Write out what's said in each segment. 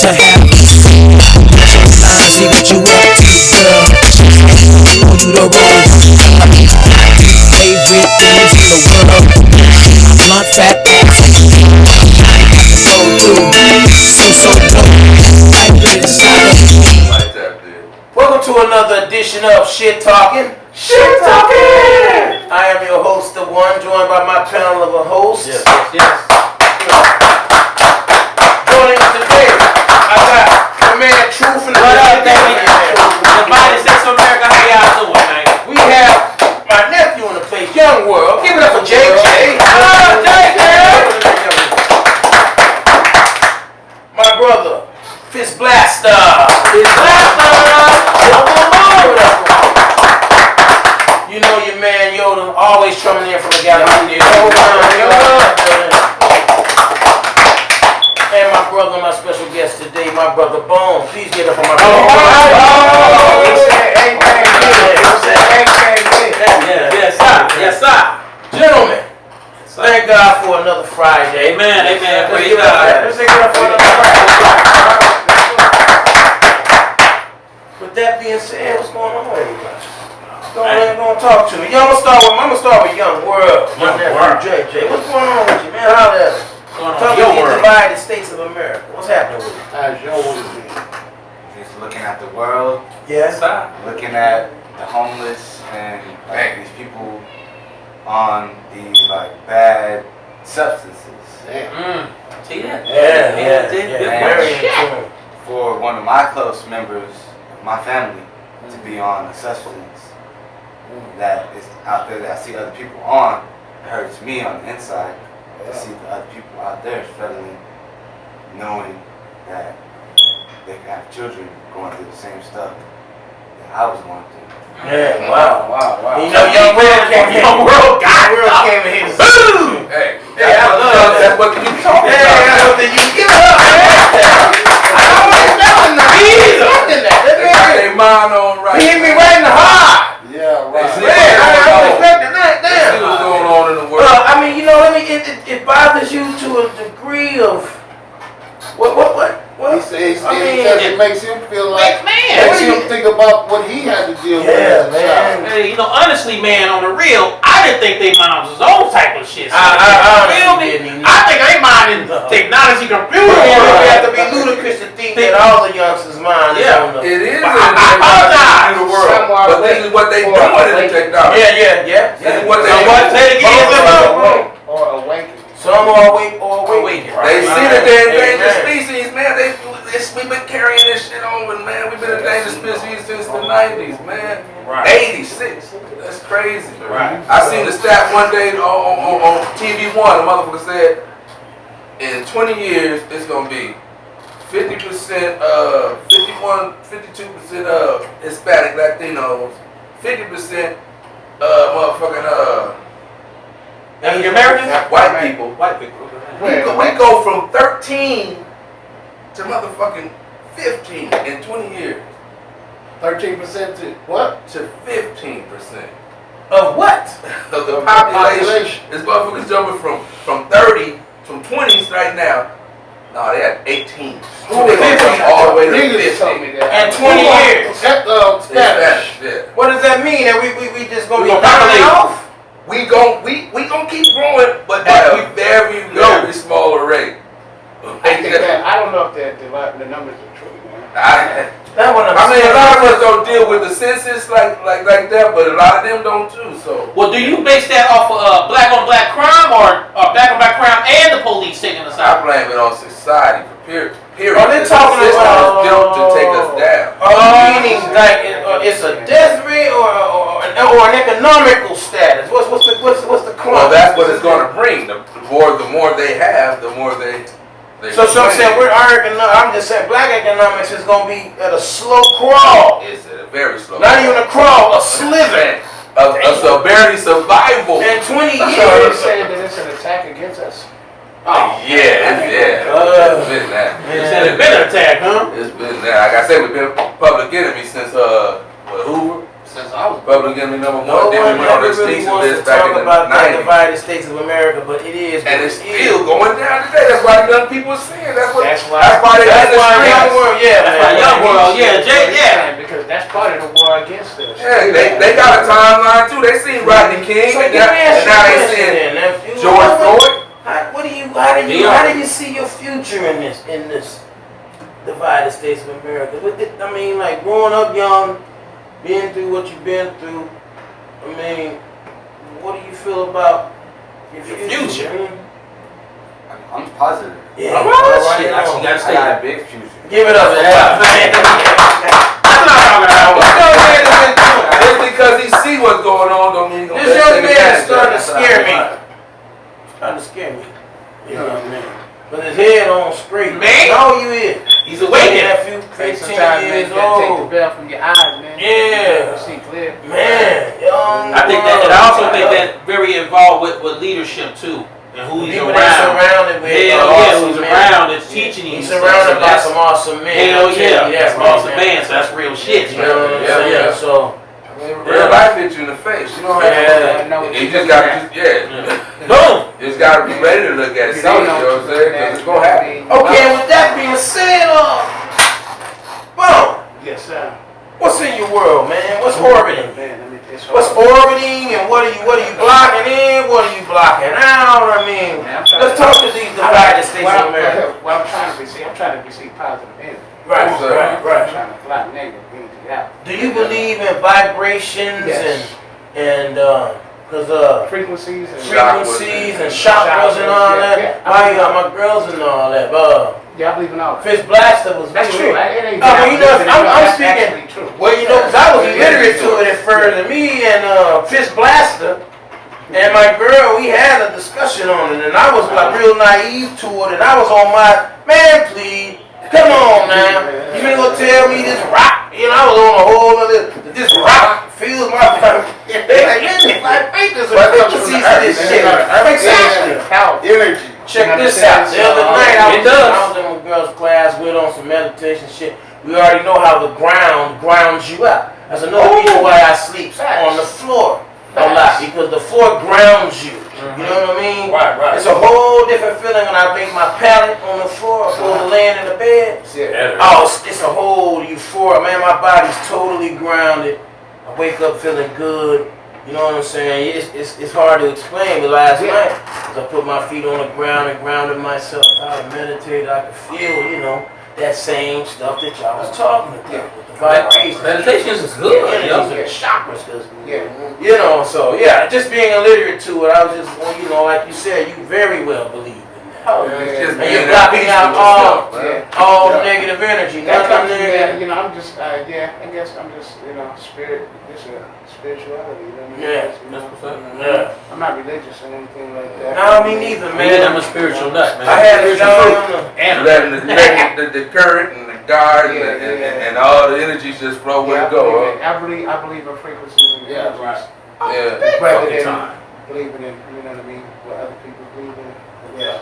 to have you. See what you up to, girl. On you the road. Favorite things in the world. Blunt fat. So dope. Like that, dude. Welcome to another edition of Shit Talkin'. Shit Talkin'! I am your host, the one, joined by my panel of a host. Yes. Joining us today, I got the man Truth and the What up, baby? The United States of America, how y'all doing, man? We have my nephew in the place, Young World. Give it up for JJ. Hello, JJ! My brother, Fist Blaster. You know your man Yoda always coming in from the galaxy. And my brother, my special guest today, my brother Bone. Please get up for my brother. Yes, sir. Gentlemen, thank God for another Friday. Amen. Praise God. Let's give it up for another Friday. With that being said, what's going on, everybody? Go ahead and talk to me. I'm gonna start with Young World. My nephew JJ. What's going on with you, man? How that? Talk to the United States of America. What's happening with you? How's your week? Just looking at the world. Yes. Looking at the homeless and these people on these bad substances. See that? Yeah. Very important for one of my close members of my family to be on a substance that is out there that I see other people on. It hurts me on the inside to see the other people out there struggling, knowing that they can have children going through the same stuff that I was going through. Yeah, wow. You know, Young World came in here to boom! Hey, I love that. That's what you talking about. That's what you give it up, man. I always know that. They mind on right. He hit me right in the heart. Yeah, right. Man, I was expecting that. See Damn. what's going on in the world. Well, I mean, you know, it bothers you to a degree of what? He says it makes him feel like, man, makes him think about what he had to deal with as a child. Hey, honestly, man, on the real, I didn't think they moms was old type of shit. I feel me? I think they minding technology, computer. It have to be ludicrous to think that all the youngsters' mind is on the. It is in the world, but this is what they doing in the technology. Yeah. This is what they Say it again. Or awaken. Some are awake or awakened. They see that they're endangered species, man. We've been carrying this shit over, man. We've been endangered species since the 90s, man. Right. 86. That's crazy. Right. I seen the stat one day on TV One. The motherfucker said, in 20 years, it's gonna be 50%, 52% of Hispanic Latinos, 50% motherfucking African Americans? white people. White people. We go from 13 to motherfucking 15 in 20 years. 13% to what? To 15% Of what? of the population. This motherfucker's jumping from 30, from 20s right now. No, they at 18. So they gonna jump all the way to 50. In 20 years. Spanish. Yeah. What does that mean? That we just gonna We be gonna dying populate. off? We gon' keep growing, but at a very smaller rate. I don't know if the numbers are true, man. I mean, a lot of us don't deal with the census like that, but a lot of them don't too. So. Well, do you base that off of black on black crime or black on black crime and the police taking us I out? blame it on society. Period. Oh, they're talking the system about- is built to take us down. Meaning like it's a death rate or an economical status. What's the crime? Well, that's what it's going to bring. The more they have, the more they So some saying I'm just saying black economics is gonna be at a slow crawl. It's a very slow. Not even a crawl, a slither. A barely survival. In 20 So you're years. saying that it's an attack against us? It's been that. It's been an attack, huh? It's been that. Like I said, we've been public enemy since Hoover, since I was. Republic Enemy number No one. Then one we went on the ever really extinction wants to list back talk in the about the 90s. divided states of America, but it is. And what it's it is. still going down today. That's why young people are saying. That's why they That's got why the young streets. world, yeah, That's man. why young world, yeah, Jay, yeah. Because that's part of the war against us. Yeah, they got a timeline too. They seen Rodney King, So and give me a now they question saying then, nephew. George Floyd. How do you see your future in this divided states of America? I mean, like growing up young, being through what you've been through. I mean, what do you feel about your future? I mean, I'm positive. yeah. All right, All shit, right, you gotta I stay got there. a big future. Give it up for that. That's not talking about. Just because he see what's going on, don't mean he gonna This young take man is advantage of starting to it. scare me. Starting to scare me. You know what I mean? But his head on straight. Man. How old you is? He's awakened. Nephew, Hey, 15 sometimes, man, years you gotta take the old. veil from your eyes, man. Yeah. You see clear. Man, young. I think that, and I also think that very involved with leadership too, and who he's people that's around. surrounded with Hell awesome yeah, who's men. around that's teaching you. He's stuff. surrounded So by that's- some awesome men. Hell I'll tell yeah, you that's that, awesome man. man. So that's real shit. You know what I'm Yeah, saying? yeah. So, Real life hits you in the face. You know what Yeah. I mean? You just gotta, Boom. you just gotta be ready to look at it. See, you know what I'm saying? Because it's gonna happen. okay, with that being said, boom. Yes, sir. What's in your world, man? What's orbiting? Man, let me it's What's orbiting and what are you blocking in? What are you blocking out? I mean, Man, I'm trying let's talk to these divided states of America. Well, I'm trying to receive positive energy. Right, Yes, sir. right, I'm right. trying to fly negative energy out. Do you believe in vibrations Yes. and Frequencies and frequencies and chakras and all that? My girls and all that. Yeah, I believe in all that. Fist Blaster was That's really- true. It ain't Oh, well, you know, I'm that's speaking. actually true. Well, you know, because I was illiterate to it at first, and me and Fist Blaster and my girl, we had a discussion on it, and I was like real naive to it, and I was on my, man, please, come on now, you ain't gonna tell me this rock, you know, I was on a whole other, this rock fills my body. They like, man, it's like frequencies to this shit. Exactly. Energy. Check this out. The other night I was in my girl's class with on some meditation shit. We already know how the ground grounds you out. That's another reason why I sleep on the floor a lot, because the floor grounds you. You know what I mean? Right, right. It's a whole different feeling when I make my pallet on the floor opposed to laying in the bed. Oh, it's a whole euphoria. Man, my body's totally grounded. I wake up feeling good. You know what I'm saying? It's hard to explain, but last night, as I put my feet on the ground and grounded myself out and meditated, I could feel, you know, that same stuff that y'all was talking about. With the vibrations. Meditation is The good. energies Yo. and the chakras, because, Yeah. you know, so yeah, just being illiterate to it, I was just, well, you know, like you said, you very well believe in that. Oh, It's yeah. just And being you're at blocking peace out with yourself, Yeah. man. all Yeah. negative energy, That nothing comes from negative. that, you know, I'm just, I guess I'm just, you know, spirit, just a spirituality, you know what I mean? Yeah, Just, you know, that's what's up. Yeah. I'm not religious or anything like that. No, me neither, Man, I'm man. a spiritual nut, man. I had a Spiritual guy fruit. on the Animal. Letting the current and the guard Yeah, and all the energies just flow where Yeah, it go. I believe in frequencies and Yeah, energies. right. Yeah. Rather Fucking than time. believing in, you know what I mean, what other people believe in. Yeah.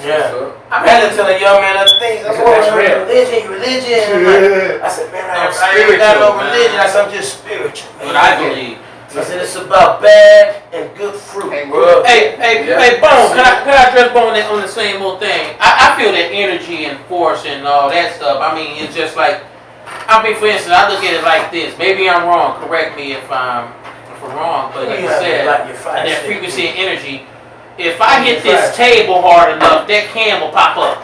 Yeah. So, I had to tell a young man other things. I said, That's "Oh, real. religion. I said, man, I ain't got spiritual, no man. religion. I said, I'm just spiritual. What I believe. I said, it's about bad and good fruit, Hey, bro. Hey, Yeah. Bone, can I address Bone on the same old thing? I feel that energy and force and all that stuff. I mean, it's just like, I mean, for instance, I look at it like this. Maybe I'm wrong. Correct me if I'm wrong. But like you said, like your fire that stick. frequency and energy. If I hit this table hard enough, that can will pop up.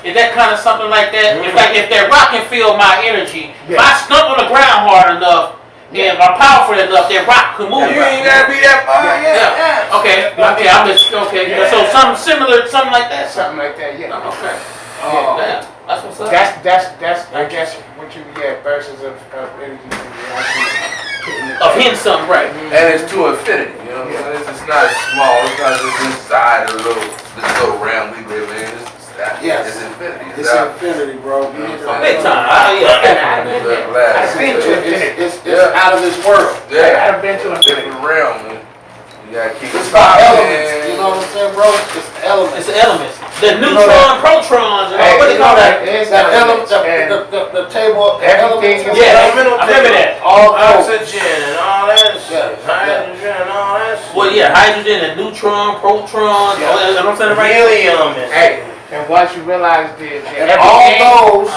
Is that kind of something like that? If that rock can feel my energy, if I stump on the ground hard enough, and I'm powerful enough, that rock can move. You ain't gotta be that far. Yeah. Okay, I'm just okay. Yeah. So something similar, something like that. Something like that, yeah. Okay. Oh, damn. That's what's up. That's I guess what you get verses of energy and reality. Of hitting something, right? and it's to infinity, you know what I'm saying? It's not small, it's not just inside of this little realm we live in. It's infinity. It's infinity, bro. Big time. Yeah. I've been to infinity. It's out of this world. Yeah, I've been to infinity. different realm, man. You gotta keep It's it about popping. elements. You know what I'm saying, bro? It's elements. It's the elements. The neutron, protrons, and all. What they call that? The table, everything is Yeah, I remember that. All oxygen and all that shit. Hydrogen and all that shit. Well, yeah, hydrogen and neutron, protron. Yeah. All that, I'm saying it right. Helium and Hey, and once you realize that All those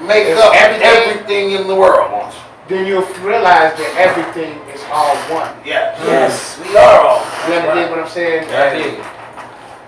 make It's up everything. everything in the world. then you'll realize that everything is all one. yes, we are all. You understand what I'm saying? Yeah, I did.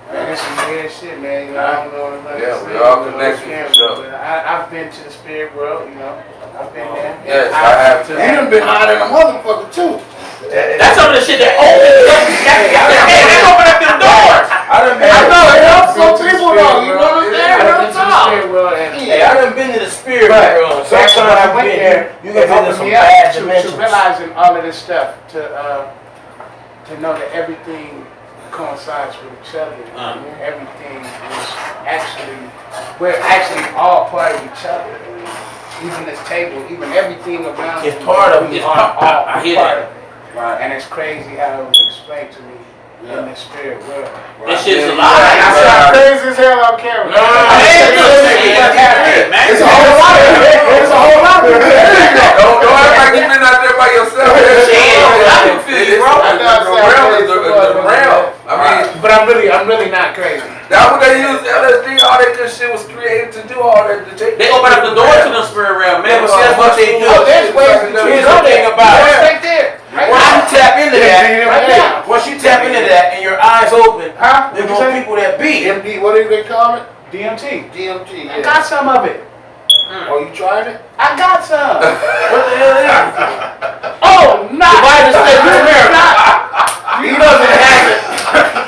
Man, that's some weird shit, man. You know, I don't know what Yeah, to we say, all you know, connected, scams, for sure. but I've been to the spirit world, you know. I've been there. Yes, I have too. You done been high than a motherfucker too. That's some of the shit that opens up. They open up them doors. I done been. I know it helps some to the people spirit though. You world. know what I'm saying? I've Real been to the talk. spirit world and Hey, I done been to the spirit But world. that's Sometimes when I I've went been there. You can It visit opened some me up bad to dimensions. realizing all of this stuff, to know that everything coincides with each other. Everything is we're actually all part of each other. Even this table, even everything around It's me, part of we it. are all I hear part that. of it. And it's crazy how it was explained to me in the spirit world. This shit's And alive. I sound crazy as hell on camera. No, It's a whole lot of it. It's a whole lot of it. Don't act like you've been out there by yourself. I can feel you, bro. The realm is the realm. I mean, But I'm really not crazy. that's what they use LSD. All that good shit was created to do all that. They open up the door to the spirit realm, Yeah, man. but see, that's what they do. Oh, there's ways to Here's go the thing there. about it. Right there. Right Once you now. tap into that, Right now. once you tap into that and your eyes open, Huh? there's What'd you more say? people that be. MD, what do they call it? DMT. DMT. I Yeah. got some of it. Oh, you tried it? I got some. What the hell is it? Oh, not. United States of America. He doesn't have it.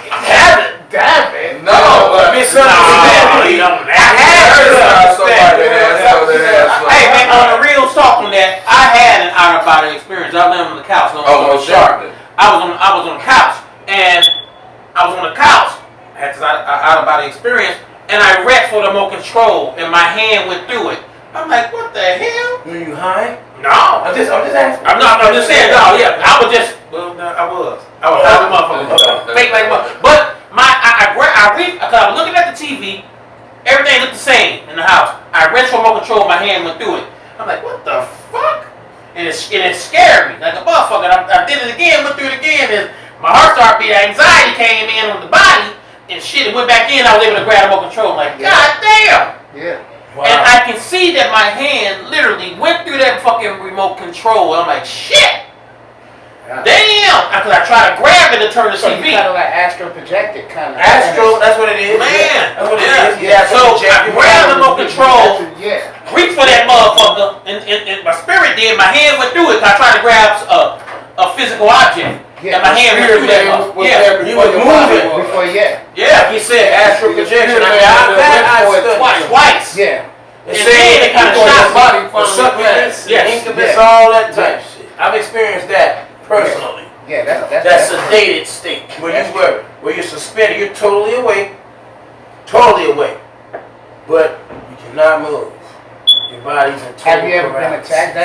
Have it? Damn it. No, but Misunderstanding. you don't. I had somebody that has something. Hey, man, on the real talk on that, I had an out of body experience. I was laying on the couch. Oh, most sharp. I was on the couch, and I was on the couch. I had this out of body experience, and I reached for the remote control, and my hand went through it. I'm like, what the hell? Were you high? No. I'm just asking. I'm just saying, no, yeah. I was high as a motherfucker. Fake like what? But I reached, because I was looking at the TV, everything looked the same in the house. I reached for remote control, my hand went through it. I'm like, what the fuck? And it scared me like a motherfucker. I did it again, went through it again, and my heart started beating. Anxiety came in on the body, and shit, it went back in. I was able to grab remote control. I'm like, God damn! Yeah. Wow. And I can see that my hand literally went through that fucking remote control. I'm like, shit! Damn! Because I tried to grab it to turn the So you TV. kind of like astro projected kind of. Astro, that's what it is. Man, That's what it yeah. is. Yeah, So I grabbed the remote control, Yeah. reached for that motherfucker, and my spirit did. My hand went through it. I tried to grab a physical object, Yeah, and my hand went through that motherfucker. Yeah, You was moving. Before, yeah. yeah, Like you said, astral projection. I mean, I studied twice. Yeah. And then it kind of shot me. for succubus, Yes. incubus, Yeah. all that type shit. I've experienced that personally. Yeah, That that's sedated state where you're suspended, you're totally awake, but you cannot move. Your body's in total Have you ever been paralysis. attacked?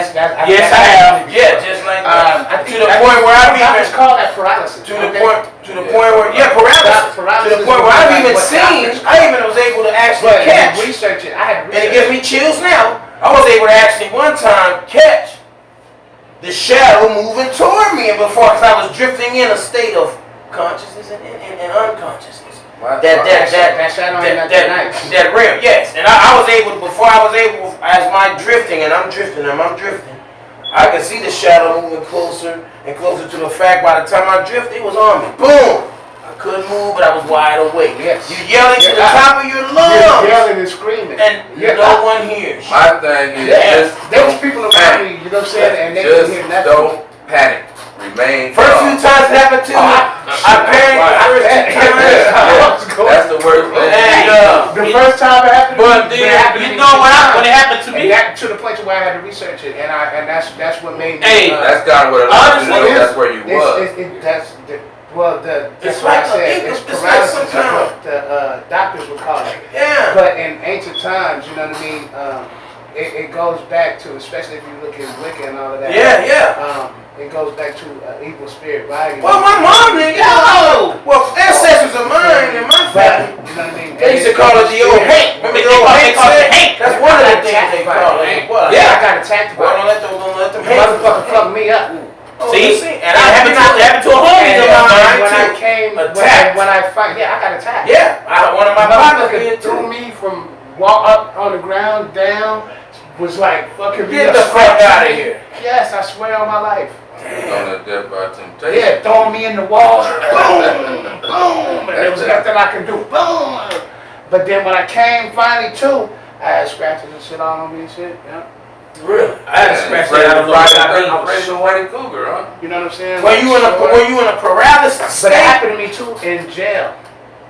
Yes, I have. Yeah, just like that. To the point where I've Doctors even call that paralysis. to the point where paralysis. To the point where I've even seen, I even was able to actually But catch, research it. I had and it researched gives me chills now. I was able to actually one time catch the shadow moving toward me, and before, because I was drifting in a state of consciousness and unconsciousness. that shadow ain't nothing nice. That realm, yes. And I was able, as my drifting, and I'm drifting, I could see the shadow moving closer and closer to the fact by the time I drifted, it was on me. Boom! I couldn't move, but I was wide awake. Yes. You yelling to the top of your You're lungs, yelling and screaming. and no one hears. My thing is Yeah. just There don't was people around panic. me, you know what I'm saying, and they Just could hear nothing. don't panic. Remain First calm. few times it happened to me, I panicked the first two times. That's the worst thing. And The first time it happened to me, But it then, happened you to me know two what? times. When it happened to And me, that to the point to where I had to research it, and that's what made me. Hey, That's kind of what it is. Honestly, That's where you was. That's It's what I like said. it's It's like paralysis. some That's kind what the doctors would call it. yeah. But in ancient times, you know what I mean. It goes back to, especially if you look at Wicca and all of that. Yeah. It goes back to evil spirit riding. Well, my mom, nigga. Yo! Well, ancestors of mine and my But, family, you know what I mean. they used to call got attacked Boy, by don't let them it. hate Motherfucker fucked me up. See? and It happened to a homie of mine. when I came, attacked. when I fight, yeah, I got attacked. Yeah, one of my partners Motherfucker did threw too. me from walk up on the ground down. Was like fucking. Get the fuck out of here. Yes, I swear on my life. On a death by temptation. Yeah, throwing me in the walls. Boom, boom, and there was nothing I could do. Boom. But then when I came finally to, I had scratches and shit all on me and shit. Yeah. Really? I had to scratch that. I don't know what I mean. I'm raising a white cougar, huh? You know what I'm saying? Were you in a paralysis But state? it happened to me too in jail.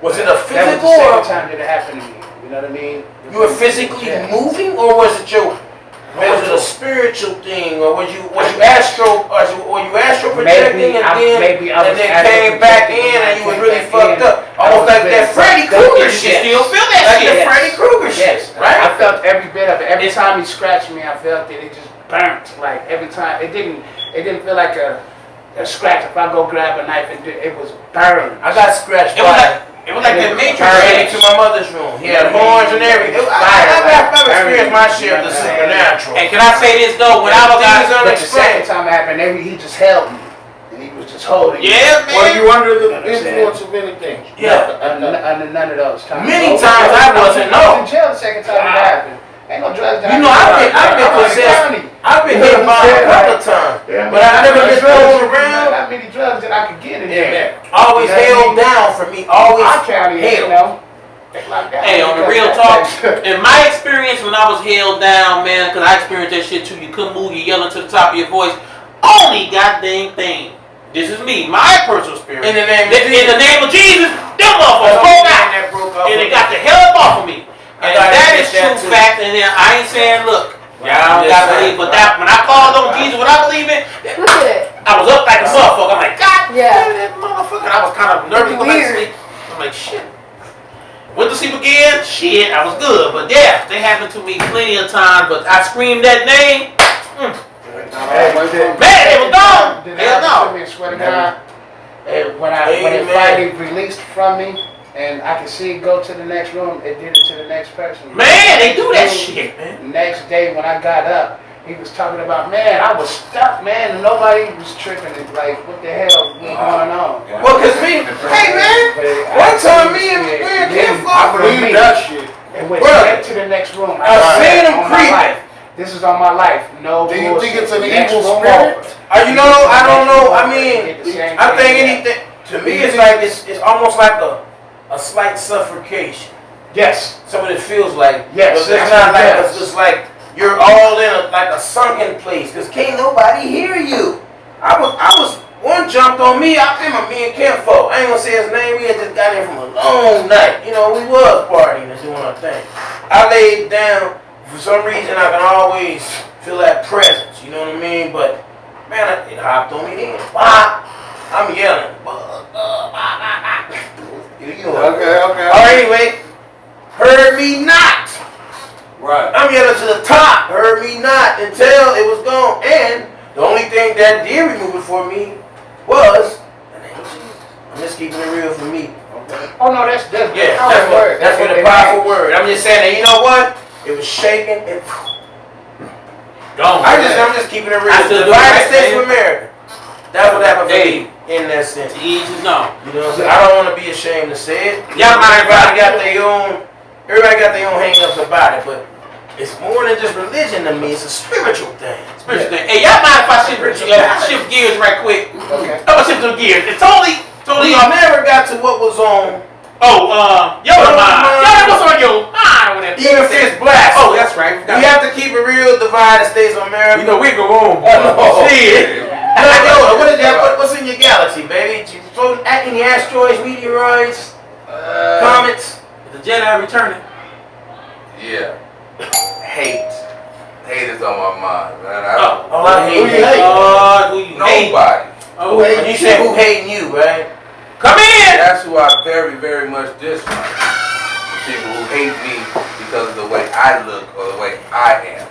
Was it a That was physical the or second time that it happened to me. You know what I mean? you were physically Yeah. moving, or was it a spiritual thing, or was you astral projecting and then came back in and you was really fucked up, almost like that Freddy Krueger You shit. still feel that Like shit. the Freddy Krueger shit, Yes, right? I felt every bit of it. Every time he scratched me, I felt it. It just burnt. Like every time, it didn't feel like a scratch. If I go grab a knife, it was burned. I got scratched It was like that Matrix Ran shit. into my mother's room. He had horns and everything. I've experienced my share of the supernatural. And can I say this though? When I was Things out, But the second time it happened, he just held me, and he was just holding me. yeah, Were man. you under the Understand. influence of anything? Yeah. Under none of those times. Many times I wasn't, I no. was in jail the second time it happened. Ain't no drugs that You know, I've been I was in possessed. county. I've been hit by a couple of times, but I've never been thrown around. Not many drugs that I could get in there. Always held down for me. Always Our county, you held. know. Like that. Hey, on the real talk, in my experience when I was held down, man, because I experienced that shit too. You couldn't move, you yelling to the top of your voice. Only goddamn thing. This is me, my personal experience. In the name of Jesus, Jesus. them motherfuckers broke out. That broke off And of they me. got the hell up off of me. And I gotta that get is that true too. fact. And then I ain't saying, look, y'all don't Yes, gotta sir. believe, but that when I called on Jesus, what I believe in, Look at it. I was up like a motherfucker. I'm like, God Yeah. damn that motherfucker. I was kind of nervous when I Weird. sleep. I'm like, shit. Went to sleep again. Shit, I was good. But yeah, they happened to me plenty of times. But I screamed that name. Man, it was gone. Did Hell that no. to me, I swear to God. And when it Amen. finally released from me, and I could see it go to the next room, it did it to the next person. Man, they do that shit, man. Next day when I got up, he was talking about, man, I was stuck, man, and nobody was tripping. It's like, what the hell was going on? Well, cause me, hey man, one time me and Kim I believe that shit. And went Brother, straight to the next room. I seen him on my creeping. life. This is on my life. No Do you think bullshit. it's an Next evil room spirit? over. I don't know. I mean, Did the same I think thing. anything to me it's like it's almost like a slight suffocation. Yes. So what it feels like. Yes, But it's that's not what it like does. it's just like you're all in like a sunken place because can't nobody hear you. I was one jumped on me. I think me and Kim folk. I ain't gonna say his name. We had just got in from a long night. You know, we was partying and doing our thing. I laid down. For some reason, I can always feel that presence. You know what I mean? But man, it hopped on me then. Bop. I'm yelling. You know. Okay. Or anyway, heard me not. Right. I'm yelling to the top, heard me not until it was gone. And the only thing that did remove it for me was the name of Jesus. I'm just keeping it real for me. Oh no, that's Yeah, powerful word. that's what a powerful word. I'm just saying that you know what? It was shaking and Gone. I'm just keeping it real. I still The do it United right, States man. of America. That's what happened for Hey. me in that sense. To each his own. You know what I'm saying? I don't want to be ashamed to say it. Y'all mind if I- Everybody got their own hang-ups about it, but it's more than just religion to me. It's a spiritual thing. Spiritual thing. Hey, y'all mind if I shift gears right quick? Okay. I'm gonna shift some gears. It's totally We off. never got to what was on Yoda mind. Yoda, what's on your mind over there? even Fist Blast. Oh, that's right. We have to keep it real. Divided States of America. You know we go on. Oh, Shit. Yoda, what is that? What's in your galaxy, baby? Any asteroids, meteoroids, comets? The Jedi returning. Yeah. Hate. Hate is on my mind, man. I hate Who you hate? Who you hate? Nobody. Oh, And you said who hating you, right? come in. That's who I very, very much dislike. The people who hate me because of the way I look or the way I am.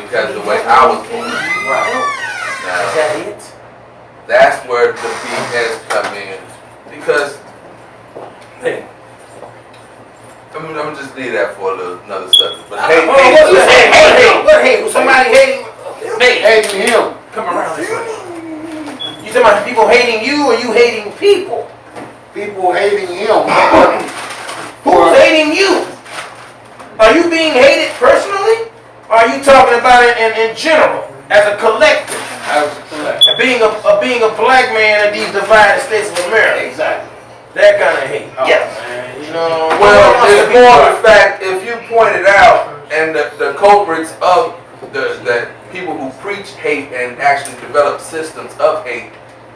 Because of the way I was born. Right. Is Now, that it? that's where the BS come in. Because, hey, I'm gonna just leave that for another subject. But What hate? Somebody hating? Hating him. Come around this way. You talking about people hating you or you hating people? People hating him. Who's hating you? Are you being hated personally? Or are you talking about it in general, as a collective? As a collective. Being a black man in these divided states of America. Exactly. That kind of hate. Oh, Yes. man. You know. well, it's more of the fact if you pointed out and the culprits of the people who preach hate and actually develop systems of hate,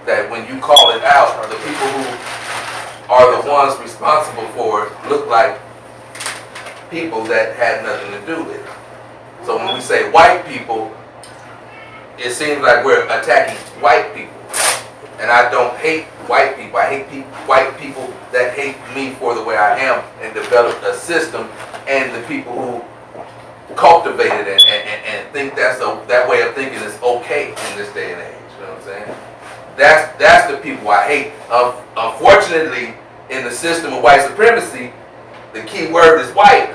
that when you call it out, or the people who are the ones responsible for it look like people that had nothing to do with it. So when we say white people, it seems like we're attacking white people. And I don't hate white people. I hate white people that hate me for the way I am and developed a system, and the people who cultivated it and think that way of thinking is okay in this day and age. You know what I'm saying? That's the people I hate. Unfortunately, in the system of white supremacy, the key word is white.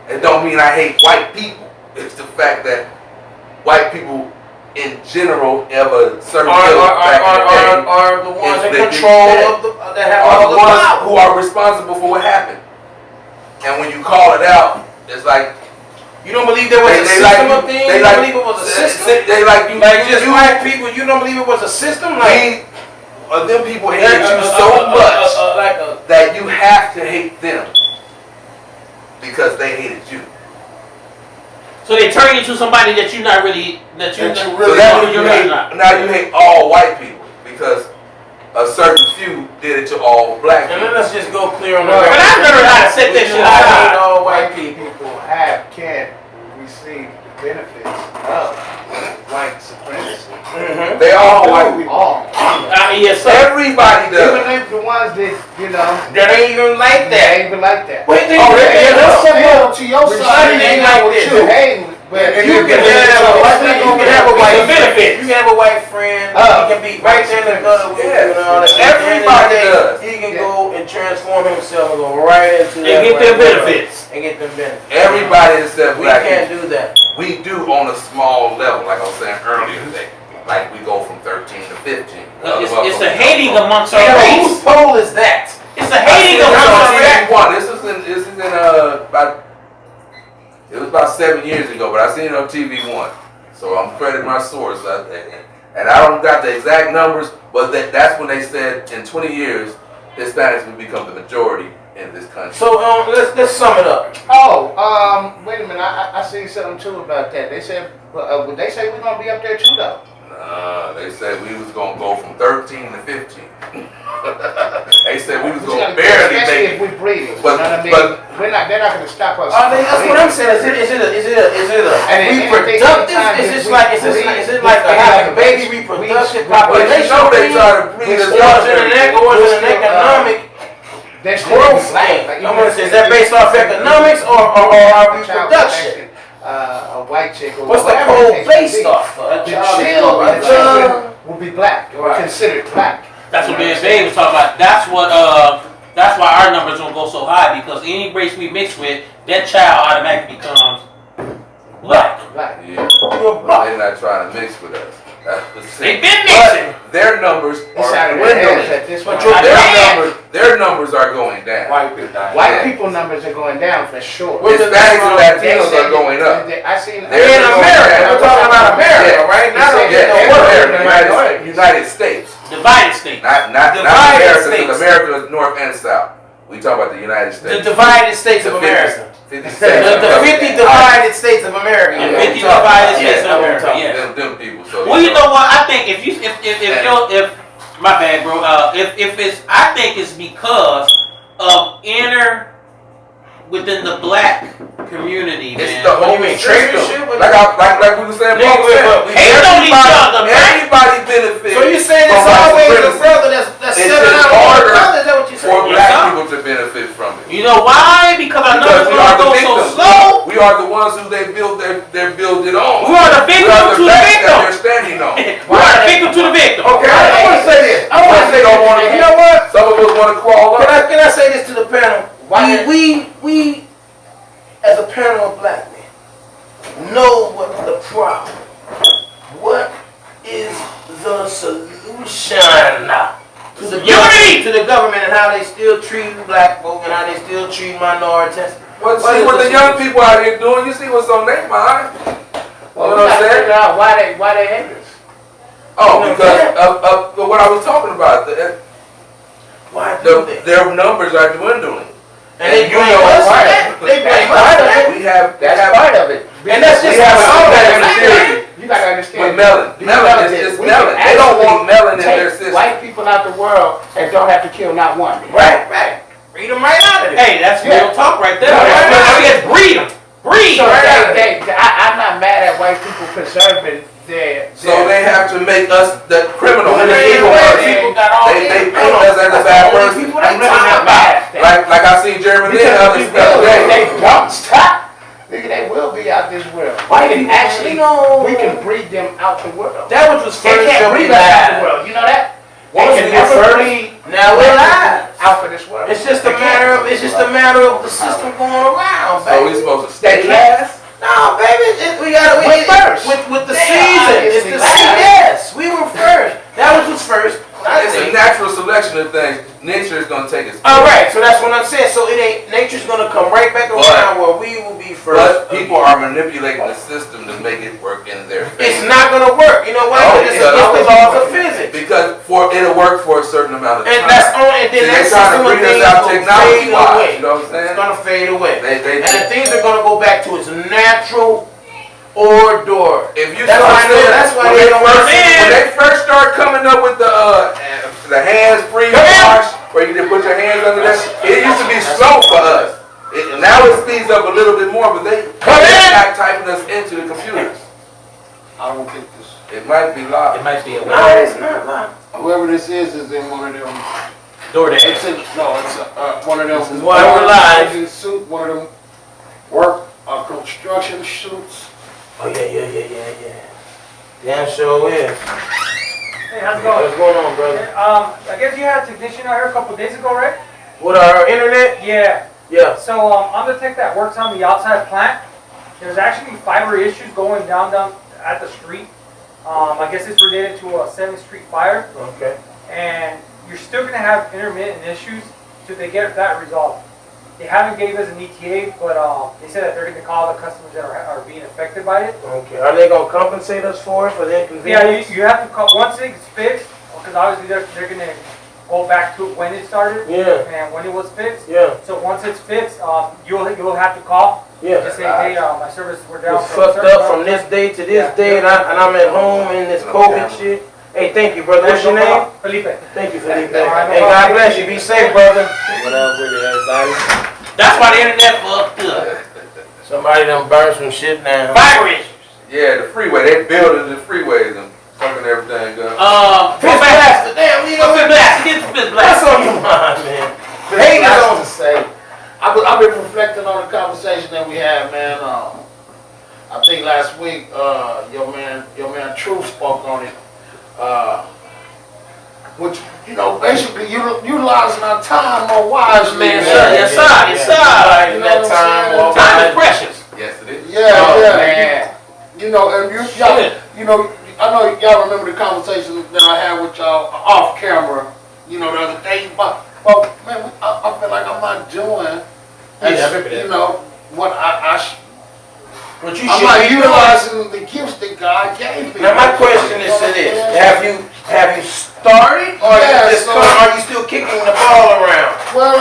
It don't mean I hate white people. It's the fact that white people in general have a certain are the ones in control of that have all the power, who are responsible for what happened. And when you call it out, it's like you don't believe there was a system of things. You don't believe it was a system. They like you, like just white people. You don't believe it was a system. Like them people hated you so much that you have to hate them because they hated you. So they turn you into somebody that you're not really, So that now you hate all white people because a certain few did it to all black people. And then let's just go clear on the But I've learned how to set that shit aside. all white people. Can receive the benefits of white supremacy. Mm-hmm. They all white people. All. Yes, sir. Everybody does. Even if the ones that, you know, That ain't even like they that. ain't even like that. Wait, Let's they go to your side. It ain't like this. But You can have a white benefit. You can have a white friend. He can be right there in the gutter with you and all that. Everybody does. He can go and transform himself and go right into And get their benefits. And get them benefits. Everybody except We black can't people. do that. We do on a small level, like I was saying earlier today. Like we go from 13 to 15. It's a hating amongst our Whose race. poll is that? It's a hating amongst our race. This is in about. It was about 7 years ago, but I seen it on TV One, so I'm crediting my source. And I don't got the exact numbers, but that's when they said in 20 years Hispanics would become the majority in this country. So let's sum it up. Wait a minute. I see something too about that. They said, they say we're gonna be up there too, though. Nah, they said we was gonna go from 13 to 15. They said we was gonna barely especially make if we breed. But- You know what I mean? but- they're not gonna stop us. That's what I'm saying. Is it a reproductive? Is it like a baby reproductive population? You know they try to breed us out. Or is it an economic growth thing? I'm gonna say, is that based off economics or our reproduction? A white chick or What's the whatever code case may based be. off of? The children will be black or considered black. That's what Ben Bay was talking about. That's why our numbers don't go so high, because any race we mix with, that child automatically becomes black. Black. Yeah, they're not trying to mix with us. That's the They've thing. been mixing. But their numbers It's out are of their hands dwindling. at this point. Their numbers are going down. White people numbers are going down for sure. Hispanics and Latinos are going up. I seen. In America, we're talking about America, right? Not Yeah, United States. Divided state. Not Divided America, states. because America is north and south. We talk about the United The States. divided states of America. 50 The states. 50 divided states of America. The Yeah. 50 divided Yeah, states of that's what I'm America. talking Yeah. Them people. So Well, you know what? I think if my bad, bro. I think it's because of within the black community, it's man. the What do you whole mean, system. traitorship? Like we were saying. Hate on each other, man. Everybody benefits. So you're saying it's from white always the supremacy. brother that's It's selling just out on harder the brother? Is that what you're for saying? black sir. people to benefit from it. You know why? Because I know Because it's we are gonna the go so victims. slow. We are the ones who they build their building on. We are the We victim are to the the backs that victim. they're standing on. We are the victim to the victim. Okay, I want to say this. You know what? You know what? Some of us want to crawl up. Can I say this to the panel? We we, as a panel of black men, know what the problem, what is the solution to the government and how they still treat black folk and how they still treat minorities. Well, see what the young people out here doing. You see what's on their mind. Well, You know what I'm saying? figure out why they hate us. Oh, because of what I was talking about. Why do they? Their numbers are dwindling. And they blame us for that. They blame us for that. We have That's part of it. And that's just we have how a that theory You gotta understand. with melon. Melon is We melon. can They don't actually want melon in take their system. white people out the world and don't have to kill not one. Right. Read them right out of it. Hey, that's real talk right there. Yeah. Just breed them. Breed. So I'm not mad at white people preserving their. So they have to make us the criminal. Well, The they- evil they- person. People got all They this. paint us as a bad person. People I'm they really talk not about. mad at that. Like I seen Jeremy Lin Because other people, stuff. they don't stop. Nigga, they will be out this world. White We can people, actually, you know, we can breed them out the world. That which was They first can't shall be breed us out the last. world. You know that? They Once can we were never first, breed now we're live. out for this world. It's just a matter of the system going around, So we baby. supposed to They stay can't. last? No, baby, we gotta We're first. with the They season. are It's the obviously season. last. Yes, we were first. That was first. I It's a think. natural selection of things. Nature is gonna take us. All right, so that's what I'm saying. So it ain't nature's gonna come right back around where we will be first. But people are manipulating the system to make it work in their It's favor. not gonna work. You know why? No, Because it's because- against the laws of physics. Because it'll work for a certain amount of time. And that's only and See, then they that trying system to of breed things us out will technology fade wise. away. You know what I'm It's saying? gonna fade away. They- And the things are gonna go back to its natural order. If you That's start why I know- seeing- that's why when they don't first, understand. when they first start coming up with the hands-free Come here. wash, where you can put your hands under that, it used to be slow for us. Now it speeds up a little bit more, but they're not typing us into the computers. I don't think this, It might be live. It might be a No, it's not lying. whoever this is in one of them. DoorDash. It's in, no, it's one of them. This is why we're live. Suit, one of them work construction suits. Oh yeah. Damn sure is. Hey, how's it going? What's going on, brother? I guess you had a technician out here a couple days ago, right? With our internet? Yeah. Yeah. So I'm the tech that works on the outside plant. There's actually fiber issues going down at the street. I guess it's related to a 7th Street fire, Okay. and you're still gonna have intermittent issues till they get that resolved. They haven't gave us an ETA, but they said that they're gonna call the customers that are being affected by it. Okay. Are they gonna compensate us for it for the Yeah, inconvenience? you have to call once it's fixed, because obviously they're gonna go back to when it started Yeah. and when it was fixed. Yeah. So once it's fixed, you'll have to call. Yeah. Just say, hey, my services were down. Was from a fucked certain up amount." from this day to this Yeah. day, and I'm at home in this COVID shit. Hey, thank you, brother. What's your No name? problem. Felipe. Thank you, Felipe. All right, no Hey, God problem. bless you. Be safe, brother. What up with it, everybody? That's why the internet fucked up. Somebody done burned some shit down. Fiber issues. Yeah, the freeway. They building the freeways and fucking everything up. Fist blaster. Damn, we Fist gonna blast. Get the fist What's blast. on your mind, man? Hey, Haters I on to say, I've been reflecting on the conversation that we had, man. I think last week, your man Truth spoke on it. Which, basically utilizing our time more wisely. Man, man. yes, sir. You know what I'm saying? Time is precious. Yes, it is. Yeah. Man. And I know y'all remember the conversation that I had with y'all off camera, the other day. But man, I feel like I'm not doing, what What you I'm should not be doing. utilizing the gifts that God gave me. Now my question is to this: Have you started, or Yeah, are you still kicking the ball around? Well,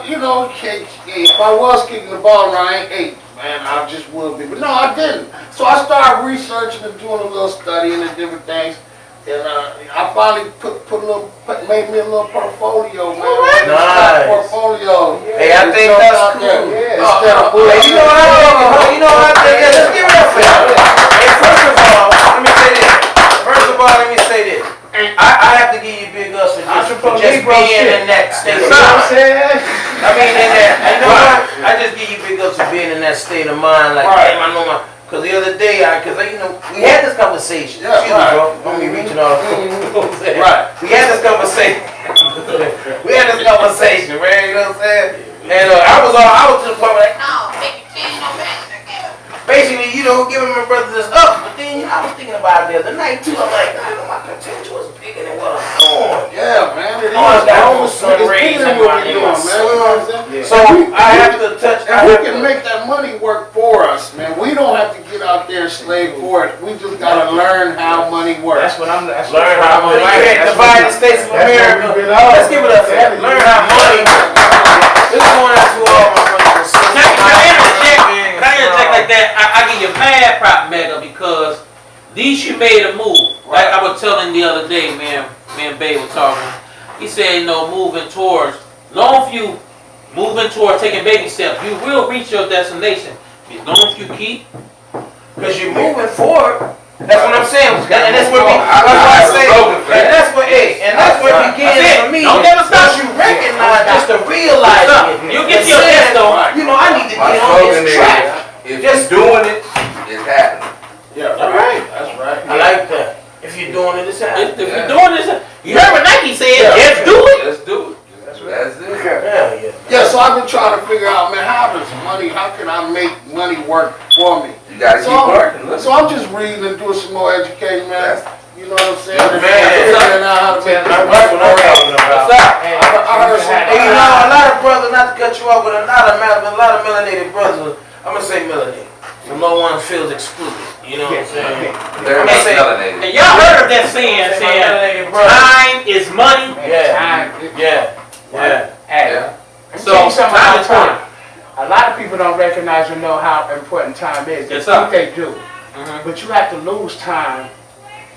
if I was kicking the ball around, man, I just would be. But no, I didn't. So I started researching and doing a little studying and different things. And I finally made me a little portfolio, man. Nice. Portfolio. Hey, I think that's cool. Yeah. Hey, you know what I think? You know what I think? Yeah, let's give it up for that. Hey, first of all, let me say this. I have to give you big ups for just being in that state of mind. I mean, you know what? I just give you big ups for being in that state of mind. Like, damn, I know my. Because the other day, we had this conversation. Yeah, Excuse me, bro. Don't be reaching all. Right. We had this conversation. We had this conversation, man. You know what I'm saying? And I was to the point where like, no, make it change, no man. Basically, giving my brother this up. But then I was thinking about it the other night too. I'm like, I know my potential is bigger than what I'm doing. Yeah, man. It is. Oh, that Bro. whole sun It's rays bigger than on what my we doing, man. You know what I'm saying? So I have to touch. And we can make that money work for us, man. We don't have to get out there and slave for it. We just gotta learn how money works. That's what I'm. That's Learn how money. Right here, divided states of America. Let's give it up. Learn how money. This is going out to all my brothers and sisters. Can I interject like that? I give you mad prop, Mega, because at least you made a move. Like I was telling the other day, man. Me and Bay were talking. He said, moving towards, long as you moving towards taking baby steps, you will reach your destination. As long as you keep. Because you're moving forward. That's what I'm saying. And that's what I say. And that's what it begins for me. Don't never stop. Once you recognize, just to realize it. You get your best though. I need to My get on slogan this is, track. if you're doing it, it's happening. Yeah, All right. That's right. I like that. If you're doing it, it's happening. If you're doing this, you heard what Nike said, just do it. Let's do it. That's it. Hell yeah. Yeah, so I've been trying to figure out, man, how can I make money work for me? You gotta keep working. So I'm just reading and doing some more education, man. You know what I'm saying? Man, Figuring out how to make That's what I'm talking about. What's up? I heard some. Hey, a lot of brothers, not to cut you off, but a lot of melanated brothers, I'm going to say melanated. So no one feels excluded. You know what I'm saying? They're I'm not saying- melanated. And y'all heard of that saying, melanated brothers. time is money. Yeah. Hey, So, tell you something time about is money. time. A lot of people don't recognize or know how important time is. Yes, They sir. think they do. Mhm. But you have to lose time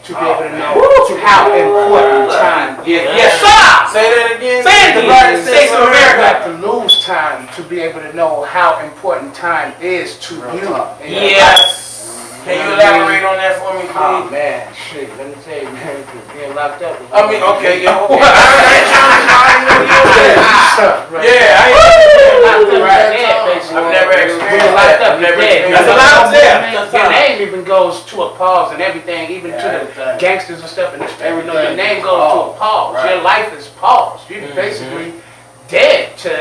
to be able to know Woo! how important time is. Yes, sir. Say that again. Say it again. States of You America. have to lose time to be able to know how important time is to you. And your life. Yes. Can you elaborate on that for me, Oh please? man, shit, let me tell you, man, being locked up. I mean, okay, yeah, okay. I ain't trying to Right. Yeah, I Locked up Right. right there, basically. I've never experienced Being locked that. up, I've you're never dead. experienced That's a lot that. there. Your name even goes to a pause and everything, even to the everything. gangsters and stuff in this family. Your Everything name is goes to a paused. pause. Right. Your life is paused. You're basically dead. Your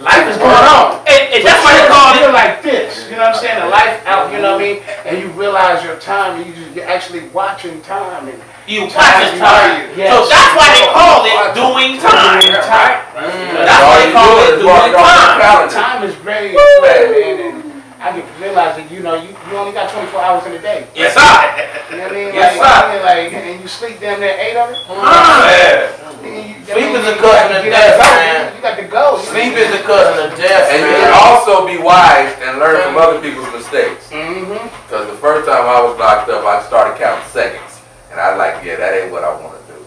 life is Going going on. on. And that's why they call You're it. like this. You know what I'm saying? A life out. You know what I mean? And you realize your time. You're actually watching time. And You watch this time. Yes. So that's why they call it doing time. doing time. That's why they call it doing time. Time is very important, man. And I get to realize that you only got 24 hours in a day. Yes, sir. You know what I mean? Yes, and you sleep damn near 8 of it. Sleep is a cousin of death, man. You got to go. Sleep is a cousin of death, And you man. can also be wise and learn from other people's mistakes. Mm-hmm. Because the first time I was locked up, I started counting seconds. And I was like, yeah, that ain't what I want to do.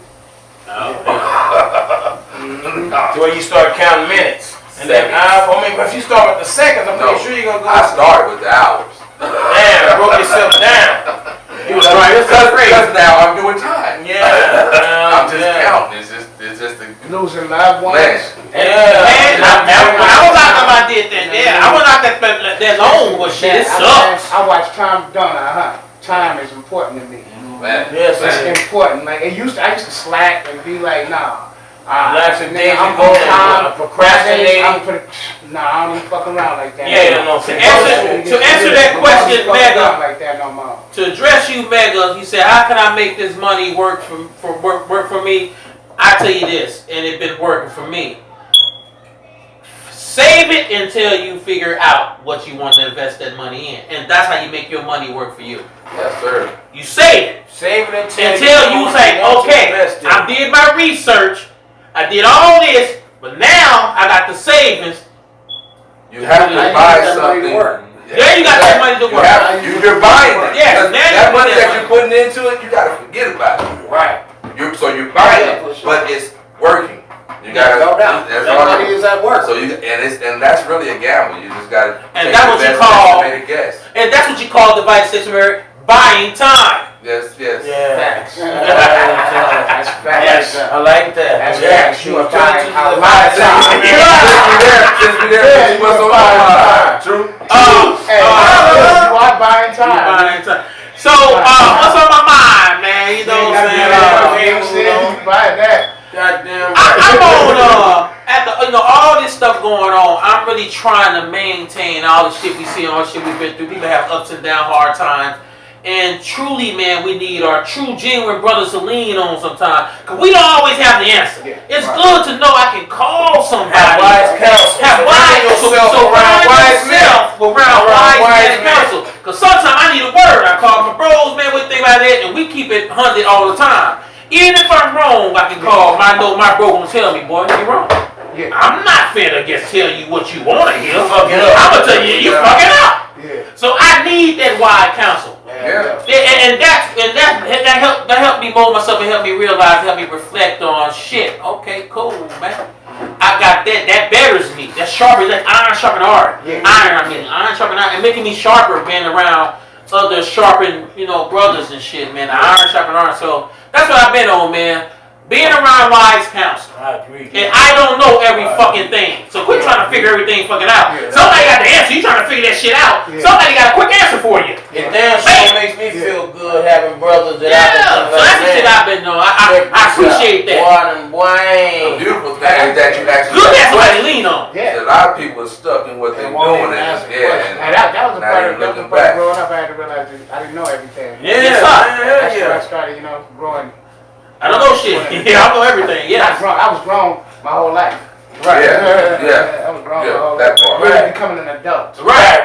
To where you start counting minutes. And then, if you start with the seconds, I'm pretty No, sure you're going to go. I started with the hours. Damn, broke yourself down. He was right. Because now I'm doing time. Yeah. I'm just counting. It's just a Losing loved ones. man. Man, when I was locked up, I did that. Yeah, I was locked up that long, but shit, it sucks. I watch Tom Donner, Time is important to me. Man. Yes, It's man. important. Like I used to slack and be like, nah. Lackadaisical, I'm on time. procrastinating. I don't even fuck around like that. Yeah, no. To answer that question, Mega, like that no more. to address you, Mega, you said, how can I make this money work for me? I tell you this, and it's been working for me. Save it until you figure out what you want to invest that money in, and that's how you make your money work for you. Yes, sir. You save it Save it until know you what say, want to okay, invest in. I did my research, I did all this, but now I got the savings. You have to Now you buy get that money to something. work. There you got that money to work. You're buying it. Yes, Because now you that put money that that money. you're putting into it, you gotta forget about it. Right. So you're buying Yeah, it, for sure. but it's working. You Yeah, gotta no doubt. That's That all money is at work. So and that's really a gamble. You just gotta And take that's the what you best call- estimated guess. And that's what you call the vice stationary buying time. Yes, yes. Yeah. Facts. That's Facts. I like that. That's Yeah. facts. You are Turn buying to a the lot of vice. time. Since we there, what's on my mind? True. Hey, you are buying time. Buying time. So, what's on my mind, man? You know what I'm saying? You buy that. Goddamn I after all this stuff going on, I'm really trying to maintain all the shit we see, all the shit we've been through. People have ups and down, hard times. And truly, man, we need our true, genuine brothers to lean on sometimes. Because we don't always have the answer. Yeah. It's good to know I can call somebody. Have wise counsel. Have wise yourself around wise men. Around wise counsel. Because sometimes I need a word. I call my bros, man, we think about that, and we keep it 100 all the time. Even if I'm wrong, I can call. I know my bro gonna tell me, boy, you're wrong. Yeah. I'm not finna just tell you what you want to hear. Fucking up. I'm gonna tell you, you fucking up. Yeah. So I need that wise counsel. Yeah. And that helped me mold myself and helped me realize, helped me reflect on shit. Okay, cool, man. I got that. That betters me. That sharper. That iron sharpen iron. Yeah. Iron sharpen iron, and making me sharper, being around other sharpened, brothers and shit, man. The iron sharpen iron. So that's what I've been on, man. Being around wise counsel. I agree. And I don't know every fucking thing. So quit trying to figure everything fucking out. Yeah. Somebody got the answer. You trying to figure that shit out. Yeah. Somebody got a quick answer for you. It damn sure makes me feel good having brothers that I can So that's the shit I've been doing. I appreciate that. Boy, The beautiful thing is that you actually Good to have somebody to lean on. Yeah. a lot of people are stuck in what they're doing. And that was a now part you're of that was looking a part of back. growing up. I had to realize that I didn't know everything. Yeah, Yes, sir. That's yeah, where I started, growing. I don't know shit. Yeah, I know everything. Yeah. I was grown my whole life. Right. Yeah. I was grown Yeah, my whole that life. part. Really becoming an adult. Right.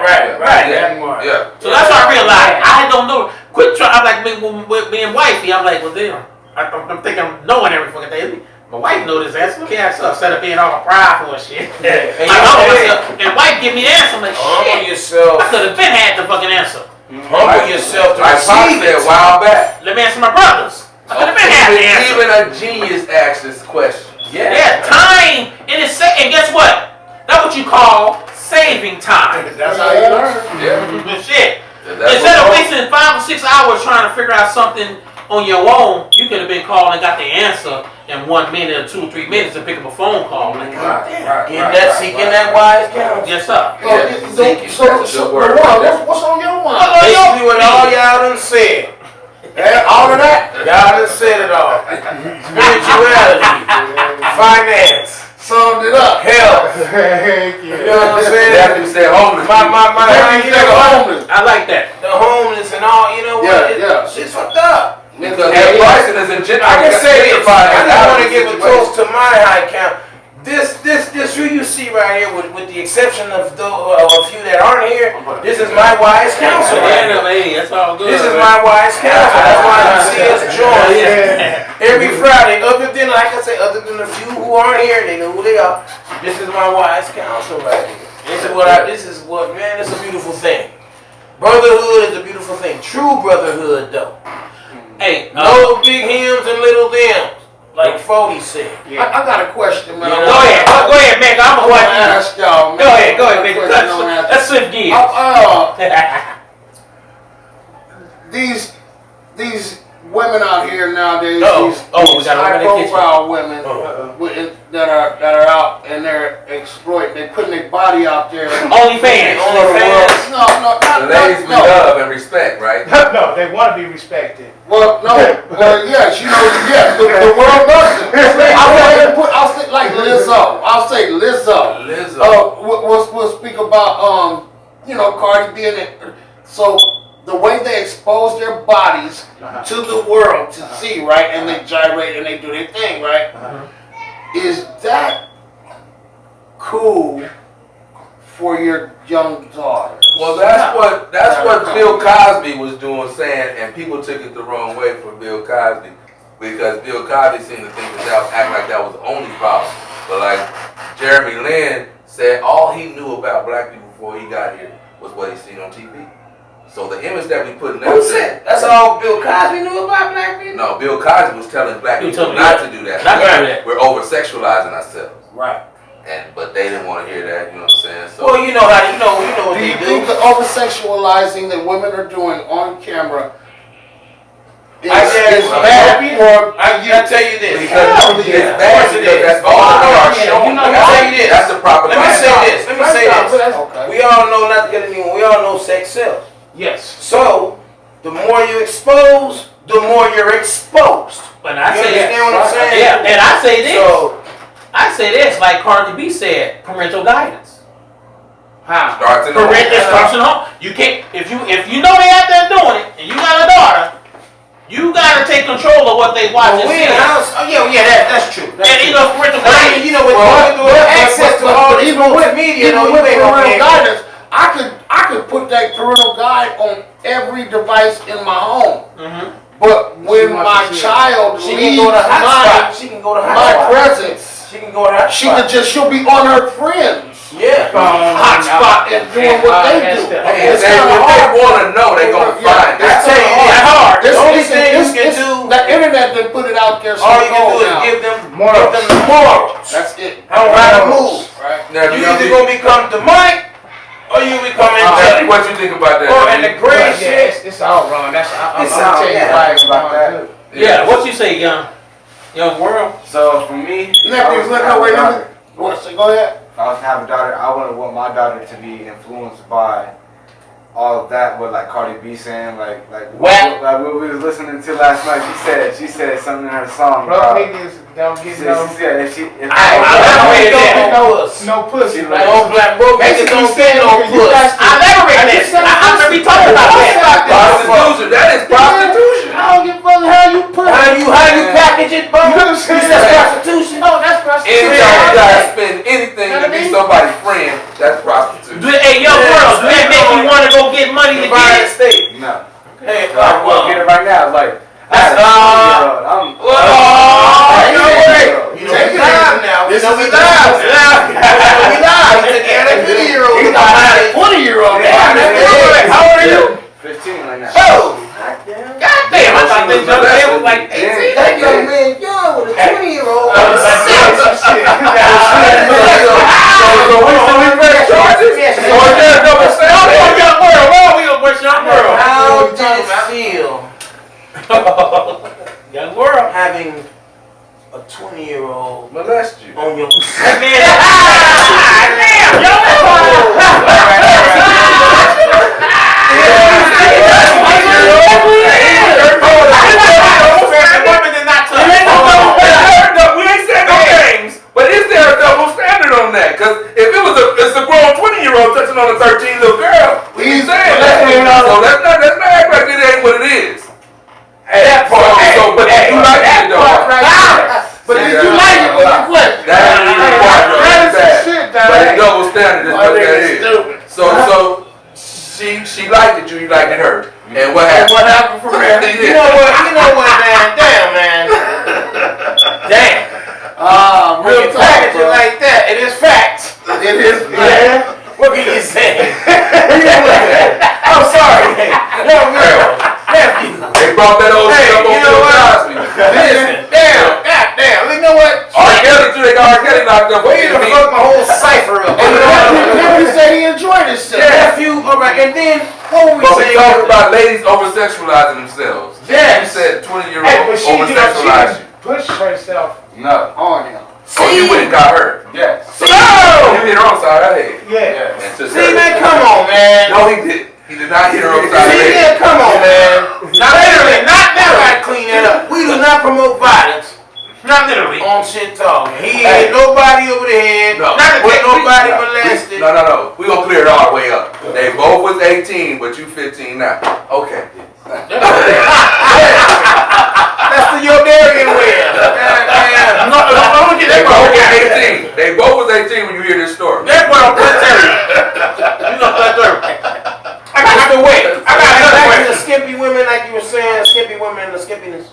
Yeah. So that's what I realized. I don't know. Quit trying. I'm like with being wifey. I'm like, well, damn. I'm thinking I'm knowing every fucking thing. My wife know this answer. Let me ask her. Instead of being all prideful and shit. And I know myself. And wife give me the answer. I'm like, humble shit. yourself. I could have been had the fucking answer. Humble yourself to Like Pop receive said a it. while back. Let me answer my brothers. I could have been had the answer. Even a genius asks this question. Yeah, time and guess what? That's what you call saving time. That's how you learn. Yeah. Shit. That's Instead of what- wasting 5 or 6 hours trying to figure out something on your own, you could have been called and got the answer in 1 minute or 2 or 3 minutes to pick up a phone call. Like, God damn. Seeking that wise counsel. Yes, sir. Yeah, seeking. So, That's a good word. what's on your mind? Basically what all y'all done said. All of that? Y'all done said it all. Spirituality, finance, Summed it up. health. Thank you. You know what I'm saying? Definitely said homeless. I like that. The homeless and all, you know what? Yeah. Shit's fucked up. Because their pricing is in general. I can say this. I just want to give a toast. toast to my high count. This who you see right here, with the exception of a few that aren't here, this is my wise counsel. That's all good. This is my wise counsel. That's why you see us join every Friday. Other than, like I say, other than the few who aren't here, they know who they are. This is my wise counsel right here. This is what, man, it's a beautiful thing. Brotherhood is a beautiful thing. True brotherhood, though. Hey, No big hims and little thems, like Fody said. I got a question, man. You know, go ahead, man. I'm I gonna want to watch ask y'all, man. you. Go ahead, Quick man. question on that. Let's switch gears. These women out here nowadays, Uh-oh. these We got a high woman in the kitchen. profile women that are out and they're exploiting, they putting their body out there. OnlyFans. No, The ladies we no. love and respect, right? No, they want to be respected. Well, no, yes, yes, the world loves it. I'll say like Lizzo. I'll say Lizzo. We'll speak about Cardi B and it. So the way they expose their bodies to the world to see, right, and they gyrate and they do their thing, right? Is that cool for your young daughter? Well, that's what Bill Cosby was doing, saying, and people took it the wrong way for Bill Cosby, because Bill Cosby seemed to think act like that was the only problem. But like Jeremy Lin said, all he knew about black people before he got here was what he seen on TV. So the image that we put out there. That's all Bill Cosby knew about black people? No, Bill Cosby was telling black You people told me not that. to do that. Not to do that. We're over sexualizing ourselves. Right. But they didn't want to hear that, you know what I'm saying? So Well, you know what Do they you do. think the over-sexualizing that women are doing on camera is bad for I tell you this. because it's bad because that's all our showing. Let me tell you this. That's the proper Let me say this. Let me say this. Okay. We all know not to get anyone. We all know sex sells. Yes. So the more you expose, the more you're exposed. But I You say understand what I'm saying? Yeah, and I say this. So I say this, like Cardi B said, parental guidance. How? Starts in the Parental starts in home. You can't if you know they out there doing it and you got a daughter, you gotta take control of what they watch and we see. in the house. Oh yeah, that's true. That's And true. you know, parental But guidance. you know, with access to all this even with media, even though, with you ain't gonna parental be able to. guidance, I could put that parental guide on every device in my home. Mm-hmm. But when wants my to see it. child She can leaves go to hotspot. my She can go to my hotspot. presence, She can go to hotspot. she could just she'll be on her friends Yeah. hotspot and doing what they do. Hey, if It's they, kinda if they hard. want to know, they gonna Yeah, find it's it. I tell you, kinda it's hard. The only It's- thing it's- you can it's- do, the internet didn't put it out there. So all you can go do is now. give them the morals. That's it. On how to move. Right. Now, You now, either gonna become demonic or you become angelic. what you think about that? Or and the Yeah, great shit. it's all wrong. That's I'm It's gonna all- tell you yeah. why it's About wrong that. too. Yeah, what you say, young world? So for me, Nephews, let no wait a minute. Go ahead. if I was to have a daughter, I wouldn't want my daughter to be influenced by all of that. What like Cardi B saying, like Whack. like what we was listening to last night. She said something in her song. Bro, about- niggas don't she get said, no she said if she if I Don't that. know us. no pussy. She Right? No black broke niggas Basically don't saying get no you guys- pussy. I never read that. I'm gonna be talking about that. Prostitution. That is prostitution. I don't give a fuck how you put How it. you package it, bro? You know what I'm You saying? said prostitution. Oh, that's prostitution. Anytime you gotta spend anything Know to what I be mean? somebody's friend, that's prostitution. Hey, young world, do that make you want to go get money to Divine get it? state. no, Hey, I'm gonna get it right now. Like That's, I had a 20-year-old. I'm you know what? You Take it live now. This know is we a live. dance. We live. We took care of that 50-year-old. He's got a 20-year-old. How old are you? 15 right now. Oh! Goddamn, I thought this young man was like 18. That young man young with a 20-year-old. So we press charges? So is there a double standard? Young world, where we gonna push young world? How did it feel Young world. having a 20-year-old Molest you. on your That man, damn, young women did not touch. We ain't saying no names, but is there a double standard on that? Because if it's a grown 20-year-old touching on a 13-year-old girl, we ain't saying that. So let's not act like it ain't what it is. that part. But you like it though. But did you like it when you quit? That ain't even part of That is that. some shit, But dog. it's double standard is what that is. Stupid. So she liked it, you liked it her. And what happened? What happened from there? You know what, man? Damn, man. Damn. When Real you talk, package it bro. like that, it is fact. It is, man. What can you say? I'm sorry. Young girl, nephew. They brought that old shit up on you know Bill what? Cosby. Listen, goddamn. You know what? R. Kelly too, they got R. Kelly locked up. We done fucked my whole cipher up. And the nephew said he enjoyed himself. Nephew, alright, and then what were we But we saying? talking about ladies over sexualizing themselves. Yes. You said 20-year-old Hey, but she over sexualized you. pushed herself. No. On him. Oh, you went and got her. Yes. You hit her on side of the head. Yeah. And took See, her. man, come on, man. No, he did. He did not hit her on side of the See, head. man, come on, man. Not literally, not literally. Clean that up. We do not promote violence. Not literally. On shit talking. He ain't nobody over the head. No. Not Not nobody No, molested. No. We gonna clear it all the way up. They both was 18, but you 15 now. Okay. That's the Yodarian way. Goddamn. Don't get They that both boy. was 18. They both was 18 when you hear this story. That boy don't play terrible. You don't play terrible. I got another way. I got another Back to way. the skimpy women, like you were saying, skimpy women, the skimpiness.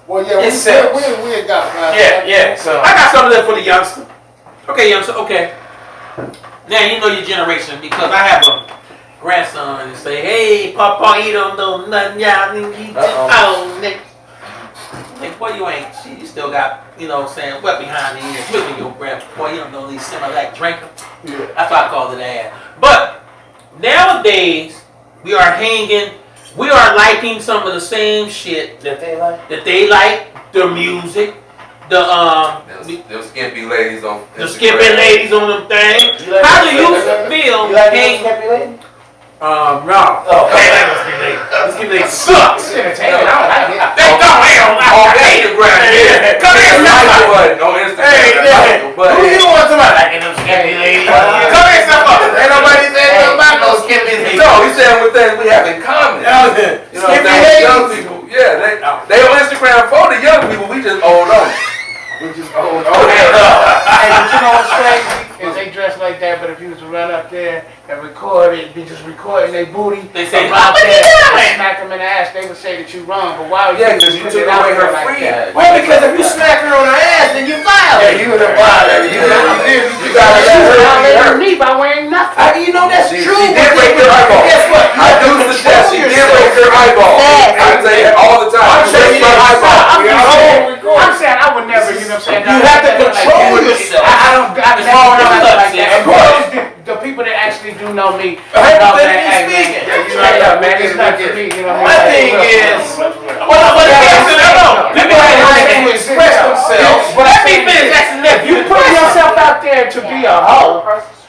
Well, yeah, It sells. we ain't got Yeah. So I got something there for the youngster. Okay, youngster. Okay. Now you know your generation because I have a grandson and say, "Hey, Papa, you don't know nothing, y'all need to oh, nigga." Like, boy, you ain't. You still got, you know, what I'm saying, wet behind the ears, whipping your breath. Boy, you don't know these Similac drinker. Yeah. That's why I called it ad. But nowadays, we are hanging. We are liking some of the same shit that they like. that they like. The music, Them skimpy ladies on the Instagram. skipping ladies on them things. You like How that? do you feel? You like that hang- skimpy lady? No. Oh, man, this Skip Leg sucks. Entertainment, I don't like it. They don't On Instagram, yeah. Come here, Like step up. button on Instagram. Hey, like the button. who you want to like? Liking them Skippy ladies. Come here, step up. Ain't nobody said nothing about no Skippy ladies. No, he's saying with things we have in common. You know what I'm Skippy saying? Young ladies. people, yeah, they on Instagram for the young people. We just old on. We just old. Hey, but you know what's crazy? Is they dress like that, but if you was to run up there and record it, be just recording their booty, They say, come out "What there you doing?" and smack them in the ass, they would say that you wrong. But why would Yeah, you because you put took it out away there her like freedom. that? Well, because if you smack her on her ass, then you violate. Yeah, you would have violated. You gotta let You her be violated her. me by wearing nothing. How do you know that's She true? did break her eyeball. Guess what? You I have to do suggest she control did yourself. break her eyeball. I say that all the time. I'm She saying breaks her that. eyeball. I'm saying I would never, you know what I'm saying? You have to control yourself. I don't, I It's never all done your like guts, that. yeah. Of course, the people that actually do know me, know that, hey, man, speaking. man, it's not for me, you know what My I thing mean? is, Well, but let me to express themselves. Let me finish asking that. You put yourself out there to be a hoe.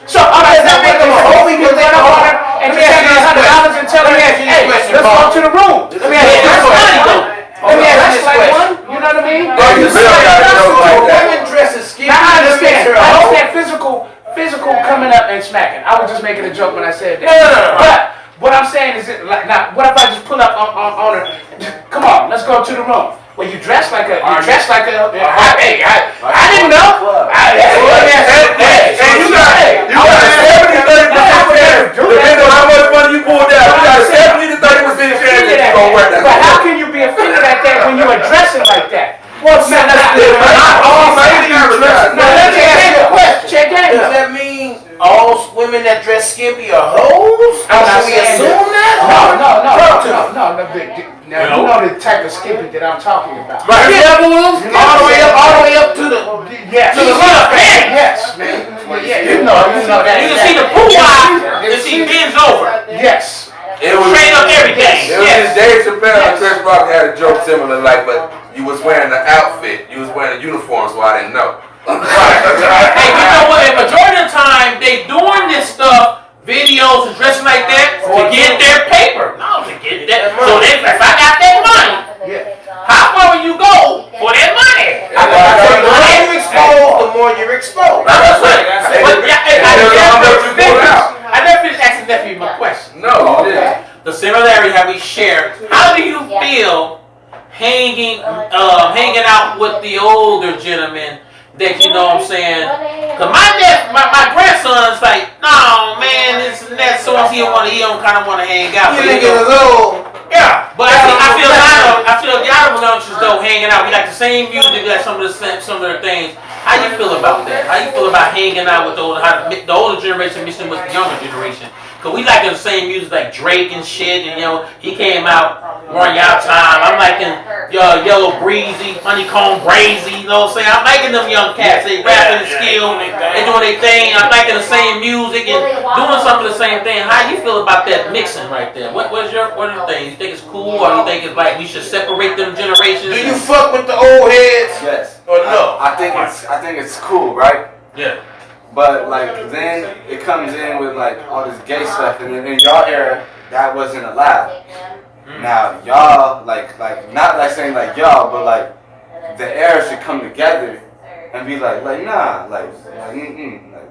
So I'm Does that make them a hoe? We can make a hoe. and Let you me ask take you this $100 and tell Let them, me ask you this hey, question, let's go Paul. to the room. Let me ask you this question. Let me ask you this That's like question. one, you know what I mean? Oh, you still gotta know like that. Women dresses skinny. Now I understand. Her I hoe. understand physical coming up and smacking. I was just making a joke when I said that. No. But what I'm saying is, like, now, what if I just pull up on her? Come on, let's go to the room. Well, you dress like a, I didn't know. And you got a 70-30% chance, depending on how much money you pull down. You got a 70 to 30% chance that you gonna wear that. But how can you be offended at that when you're dressing like that? Well, man, Not all ladies dress. Now let me ask you a question. Check that Does out. that mean all women that dress skimpy are hoes? I'm not Should we saying assume that? No. Talk to me. Now you know the type of skimpy that I'm talking about. Right. All the way up to the yes. To the left, man. Yes, man. Yeah, you know that. You can see the poo-wah. You see bends over. Yes. It was Straight up everything. It was Dave Chappelle and Chris Rock had a joke similar, like, but you was wearing the outfit, you was wearing a uniform, so I didn't know. Hey, you know what? The majority of the time, they doing this stuff, videos and dressing like that to get their paper. No, to get that. So if I got that money, how far will you go for that money? The more you expose, the more you're exposed. I'm just saying. But I never finished asking nephew my question. No, you didn't. The similarity that we share. How do you feel hanging out with the older gentlemen? That you know what I'm saying? Cause my grandson's like, no man, this and that, so he don't kind of want to hang out. You But, niggas is old. yeah, but I feel the other youngsters though hanging out. We like the same music, we like some of the things. How you feel about that? How you feel about hanging out with the older generation mixing with the younger generation? Cause we like the same music like Drake and shit, and you know he came out Run Y'all Time. I'm liking Yellow Breezy, Honeycomb Brazy. You know what I'm saying? I'm liking them young cats. They rapping and skill, they doing their thing. I'm liking the same music and doing some of the same thing. How you feel about that mixing right there? What are your things? You think it's cool, or you think it's like we should separate them generations? Do you fuck with the old heads? Yes. Or no? I think it's cool, right? Yeah. But like then it comes in with like all this gay stuff, and then in y'all era that wasn't allowed. Now y'all like not like saying like y'all, but like the era should come together and be like nah, like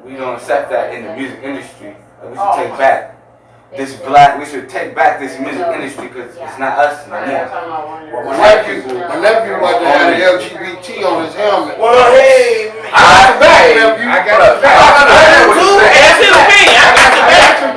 we don't accept that in the music industry. Like, we should take back we should take back this music industry because it's not us no more. My nephew like to have the LGBT on his helmet. Well, hey, man. I got the back, nephew. I got the back. That's his opinion. I got the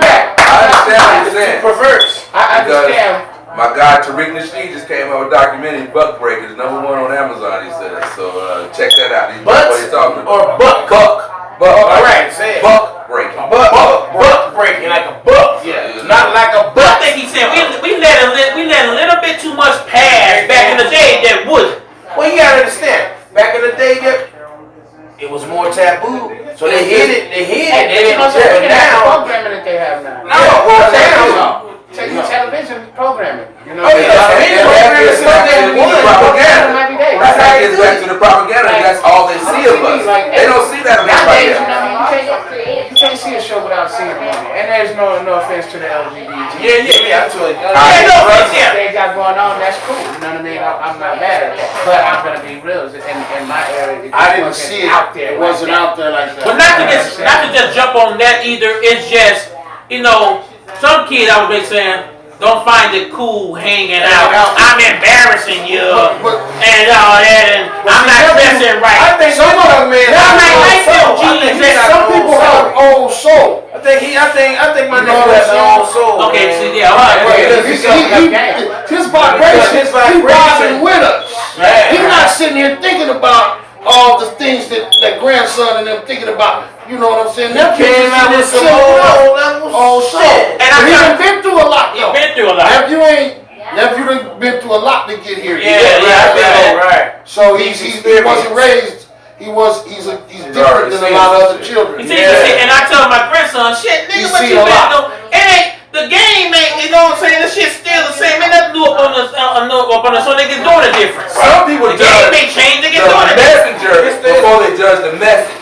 back. I understand what you're saying. Perverse. I understand. My guy Tariq Nasheed just came out with a documentary, Buck Breakers, #1 on Amazon, he said. So check that out. He's what he's talking about. Or buck. All right, say it. Buck Breaking. Buck breaking like a buck. Yeah. Not like a But I buck. think he said we let a little bit too much pass back in the day that wouldn't. Well, you gotta understand. Back in the day, it was more taboo. So they hid it. They didn't Look shut at it the down. programming that they have now. No, Television programming. You know, Oh, yeah. It's back to the propaganda. every day. That's how it gets back to the propaganda. That's all they see of us. They don't see that on Nowadays, everybody you else. know, you can't see a show without without seeing the movie. And there's no offense to the LGBT. Yeah, I told you. They got going on, that's cool. You know what I mean? I'm not mad at that. But I'm gonna be real. In my area, I didn't see it. out there. It wasn't out there like that. But not to just jump on that either. It's just, some kid I was saying, don't find it cool hanging out. I'm embarrassing you and all that, and I'm not dressing right. I think some of them, man. Some people have old soul. I think my nigga has his own soul. Okay, man. so yeah, all right. His vibration, he's vibing with us. Yeah. He's not sitting here thinking about all the things that grandson and them thinking about. You know what I'm saying? That Came out with some old shit. And he done been through a lot though. Been through a lot. Nephew done been through a lot to get here. Right. So he wasn't raised. He's different than a lot of other children. You see, and I tell my grandson, shit, nigga, what you been doing? It ain't the game, ain't. You know what I'm saying? The shit's still the same. Ain't nothing new up on the so they can do it different. Some people The game may change. They can do the it different. messenger before they judge the message.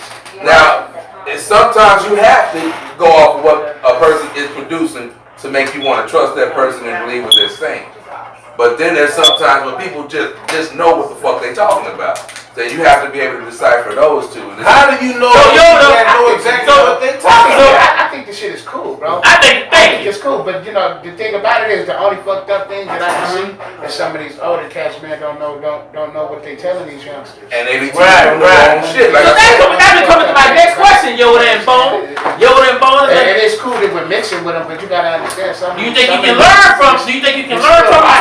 Now, sometimes you have to go off of what a person is producing to make you want to trust that person and believe what they're saying. But then there's sometimes when people just know what the fuck they talking about. So you have to be able to decipher those two. How do you know? Know exactly what they talking about. I think this shit is cool, bro. I think It's cool, but the thing about it is the only fucked up thing that I can see is some of these older cats, man, don't know what they telling these youngsters. And they be teaching them the wrong shit. Like So that coming to my next question, Yoda and Bone. And it's cool that we're mixing with them, but you gotta understand something. Do you think you can learn from them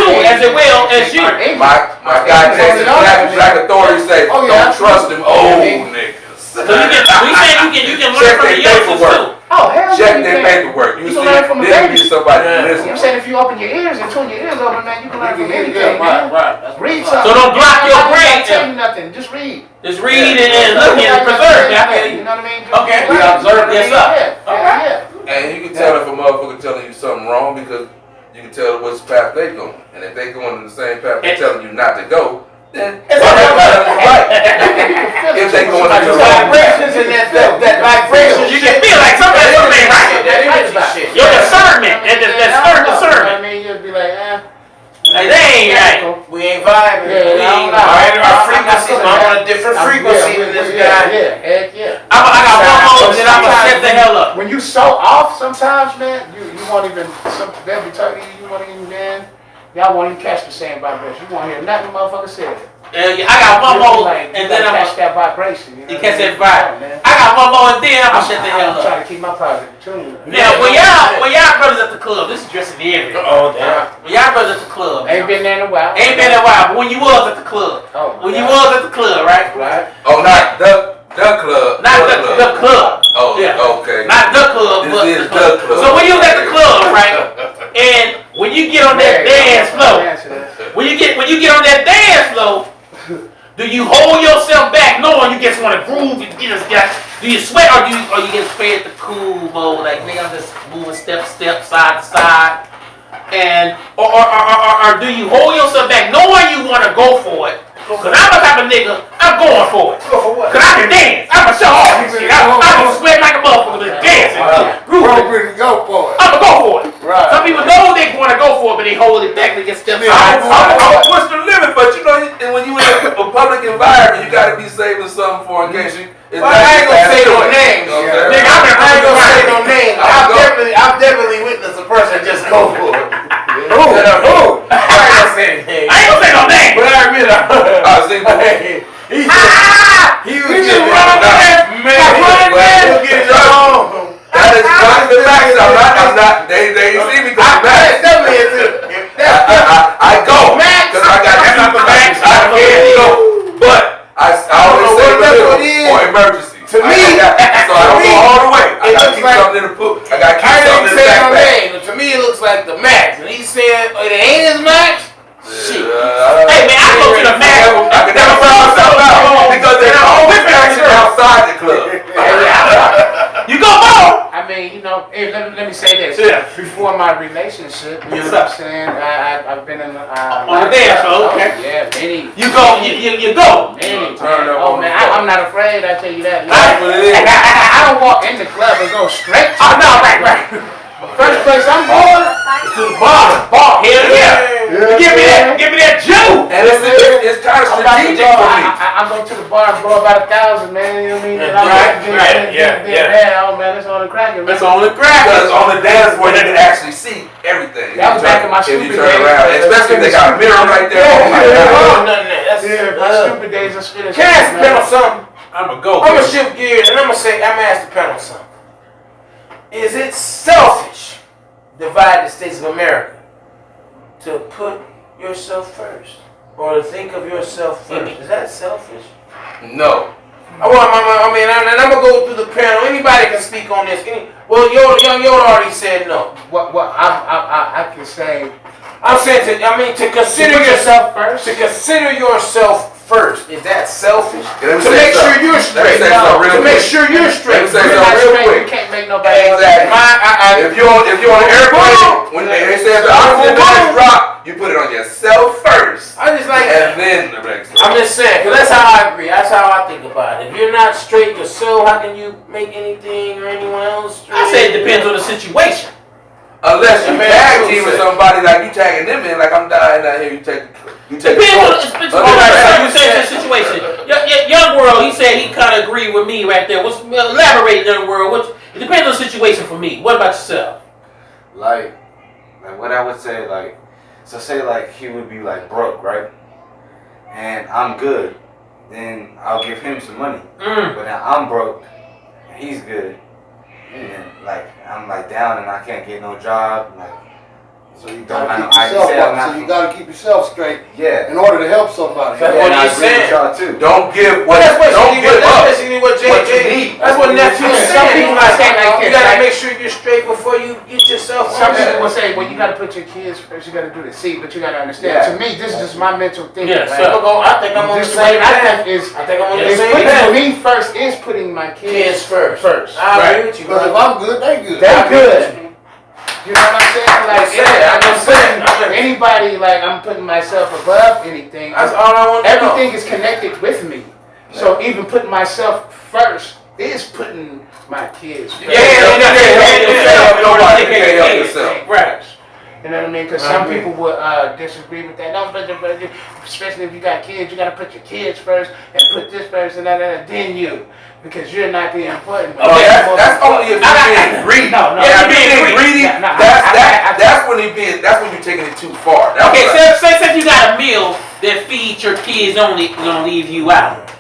too, as well as you? my guy Texas Black Authority say, don't trust them old niggas. So we saying you can learn from the youngsters too. Oh, hell Check yeah, their you can. paperwork. You You see, can learn from a this baby. be somebody You know listen. what I'm saying? If you open your ears and tune your ears open, man, you can learn from anything, Right. man. Read something. So don't block your I'm brain. not telling you nothing. Just read. Just read and look and preserve. I feel You you. know what I mean? Okay. Just We learn. observe You know this what I up. mean? Yeah. And you can tell if a motherfucker telling you something wrong because you can tell which path they going. And if they going in the same path they're telling you not to go, then It's why they telling you right? If If they going in the Vibrations and that vibration. You can feel like something ain't right. That energy shit. Your discernment and that's her discernment. I mean, you'd be like, Like they ain't right. We ain't vibing. Yeah, We I ain't don't know. our frequencies. I'm on a different frequency than this guy. Yeah, heck yeah. I got one more, then I'm gonna shut the hell up. When you so off sometimes, man, you won't even, they'll be talking to you, you won't even, man, y'all won't even catch the same vibration. You won't hear nothing the motherfucker said. I got one more, Like, and you then gotta I'm catch that vibration. you catch that vibe. man. I got one more, and then I'm gonna shut the hell I'm up. trying to keep my positive tune. Now, when y'all brothers at the club, this is dressing the area. Oh, damn. When y'all brothers at the club, Ain't been there in a while. ain't been in a while, but when you was at the club, Oh, when you was at the club, right? Right. Oh, not the club. Not the club. Oh, Yeah. okay. Not the club, This but is the the club. club. So when you was at the club, right? And when you get on that dance floor, when you get on that dance floor, do you hold yourself back knowing you just want to groove? Do you sweat or you get spread the cool mode? Like, nigga, I'm just moving step, side to side. And, or do you hold yourself back knowing you want to go for it? Cause I'm the type of nigga, I'm going for it. Go for what? Cause I can dance. I'm a show off this shit. I can sweat like a motherfucker just dancing. Grooving. Appropriate to go for it. I'm gonna go for it. Right. Some people know they want to go for it, but they hold it back to get steps I'm out. push the limit, but you know, and when you in a public environment, you gotta be saving something for in case you. Well, I ain't gonna say no names. Nigga, I ain't gonna say no names. I've definitely witnessed a person just go for it. Who? I ain't gonna say names. I ain't gonna say no name. But I admit I see. he was just getting running man. He was getting it on. That is not the max. I'm not. They see me because That's definitely it. I go because I got That's not the max. I can't go, but I always say what little it is. for emergency. To me, so I don't go all the way. I it gotta looks keep like- something in the poop. I gotta keep I something didn't in the say no backpack. name, but to me it looks like the max. And he said it ain't his max. Shit. Hey man, I go to the max. I can never find myself out because they're always acting outside the club. You go more. I mean, mean, you know, hey, let me say this. Yeah. Before my relationship, you know what I'm saying? I've been in On the dance floor, okay. Yeah, many. You go. You go. Many. Turn up Oh on man, the floor. I'm not afraid. I tell you that. That's what it is. I don't walk in the club and go straight to. Oh no, right. First place I'm going To the bar. Hell yeah. Give me that Jew. And it's kind of I'm about to strategic go. for me. I'm going to the bar and blow about 1,000, man. You know what I mean? And I'm Right, yeah. Oh man, that's on the cracking, man. That's on the crack. Because on the dance floor, they can actually see everything. That was back in my If you stupid turn days. around, especially if they got a mirror right there. Oh my God. Nothing there. That's Yeah, my stupid days are spinning. Can I ask the panel something? I'm a go. I'm gonna shift gears and I'm gonna ask the panel something. Is it selfish, divided States of America, to put yourself first, or to think of yourself first? Is that selfish? No. And I'm gonna go through the panel. Anybody can speak on this. Well, Young Yoda already said no. What I can say. I'm saying to consider Put yourself first. To consider yourself first. Is that selfish? Let me To say make sure something. you're Let me straight. say something real To make quick. sure you're straight. Let me say You're something not real straight, quick. you can't make nobody else. Exactly. If you're on an airplane, when they say the oxygen mask drop, you put it on yourself first, I just like and then the next one. I'm just saying, because that's how I agree. That's how I think about it. If you're not straight yourself, how can you make anything or anyone else straight? I say it depends on the situation. Unless you Man, tag true, team with sir. somebody, like you tagging them in, like I'm dying out here, you take Depends on control. the situation. Young World, he said he kind of agreed with me right there. Elaborate, Young World. It depends on the situation for me. What about yourself? Like what I would say, like, so say like he would be like broke, right? And I'm good, then I'll give him some money. But now I'm broke, and he's good, and then like I'm like down and I can't get no job, like. So you Don't gotta have keep no yourself idea, up. not So you from- gotta keep yourself straight Yeah. in order to help somebody. That's Yeah, what and I he's agree with saying. y'all too. Don't give Well, that's don't give up basically what what you JJ. need. That's what nephew is Some saying. people might say like You this, gotta right? make sure you're straight before you get yourself Some on people there. will say, well, you got to put your kids first. You got to do this. See, but you got to understand. Yeah. To me, this is just my mental thinking. Yeah, right? so- I think I'm on the This same way I path. think is I think I'm on the is same putting path. me first is putting my Kids first. First. I agree with you, Because if bro. I'm good, they good. They good. You know what I'm saying? Like, I'm I'm just saying. putting anybody, like, I'm putting myself above anything. That's all I want to know. Everything is connected with me. So even putting myself first is putting my kids first. Yeah, Nobody can help yourself. Right. You know what I mean? Because some people would disagree with that. No, but especially if you got kids, you got to put your kids first and put this first and that, then you. Because you're not the important one. Oh, You're that's the most only if you're being greedy. No, no. Yeah, If being you're greedy. greedy, no, That's when you're taking it too far. That's Okay, what I- say you got a meal that feeds your kids only, gonna leave you out.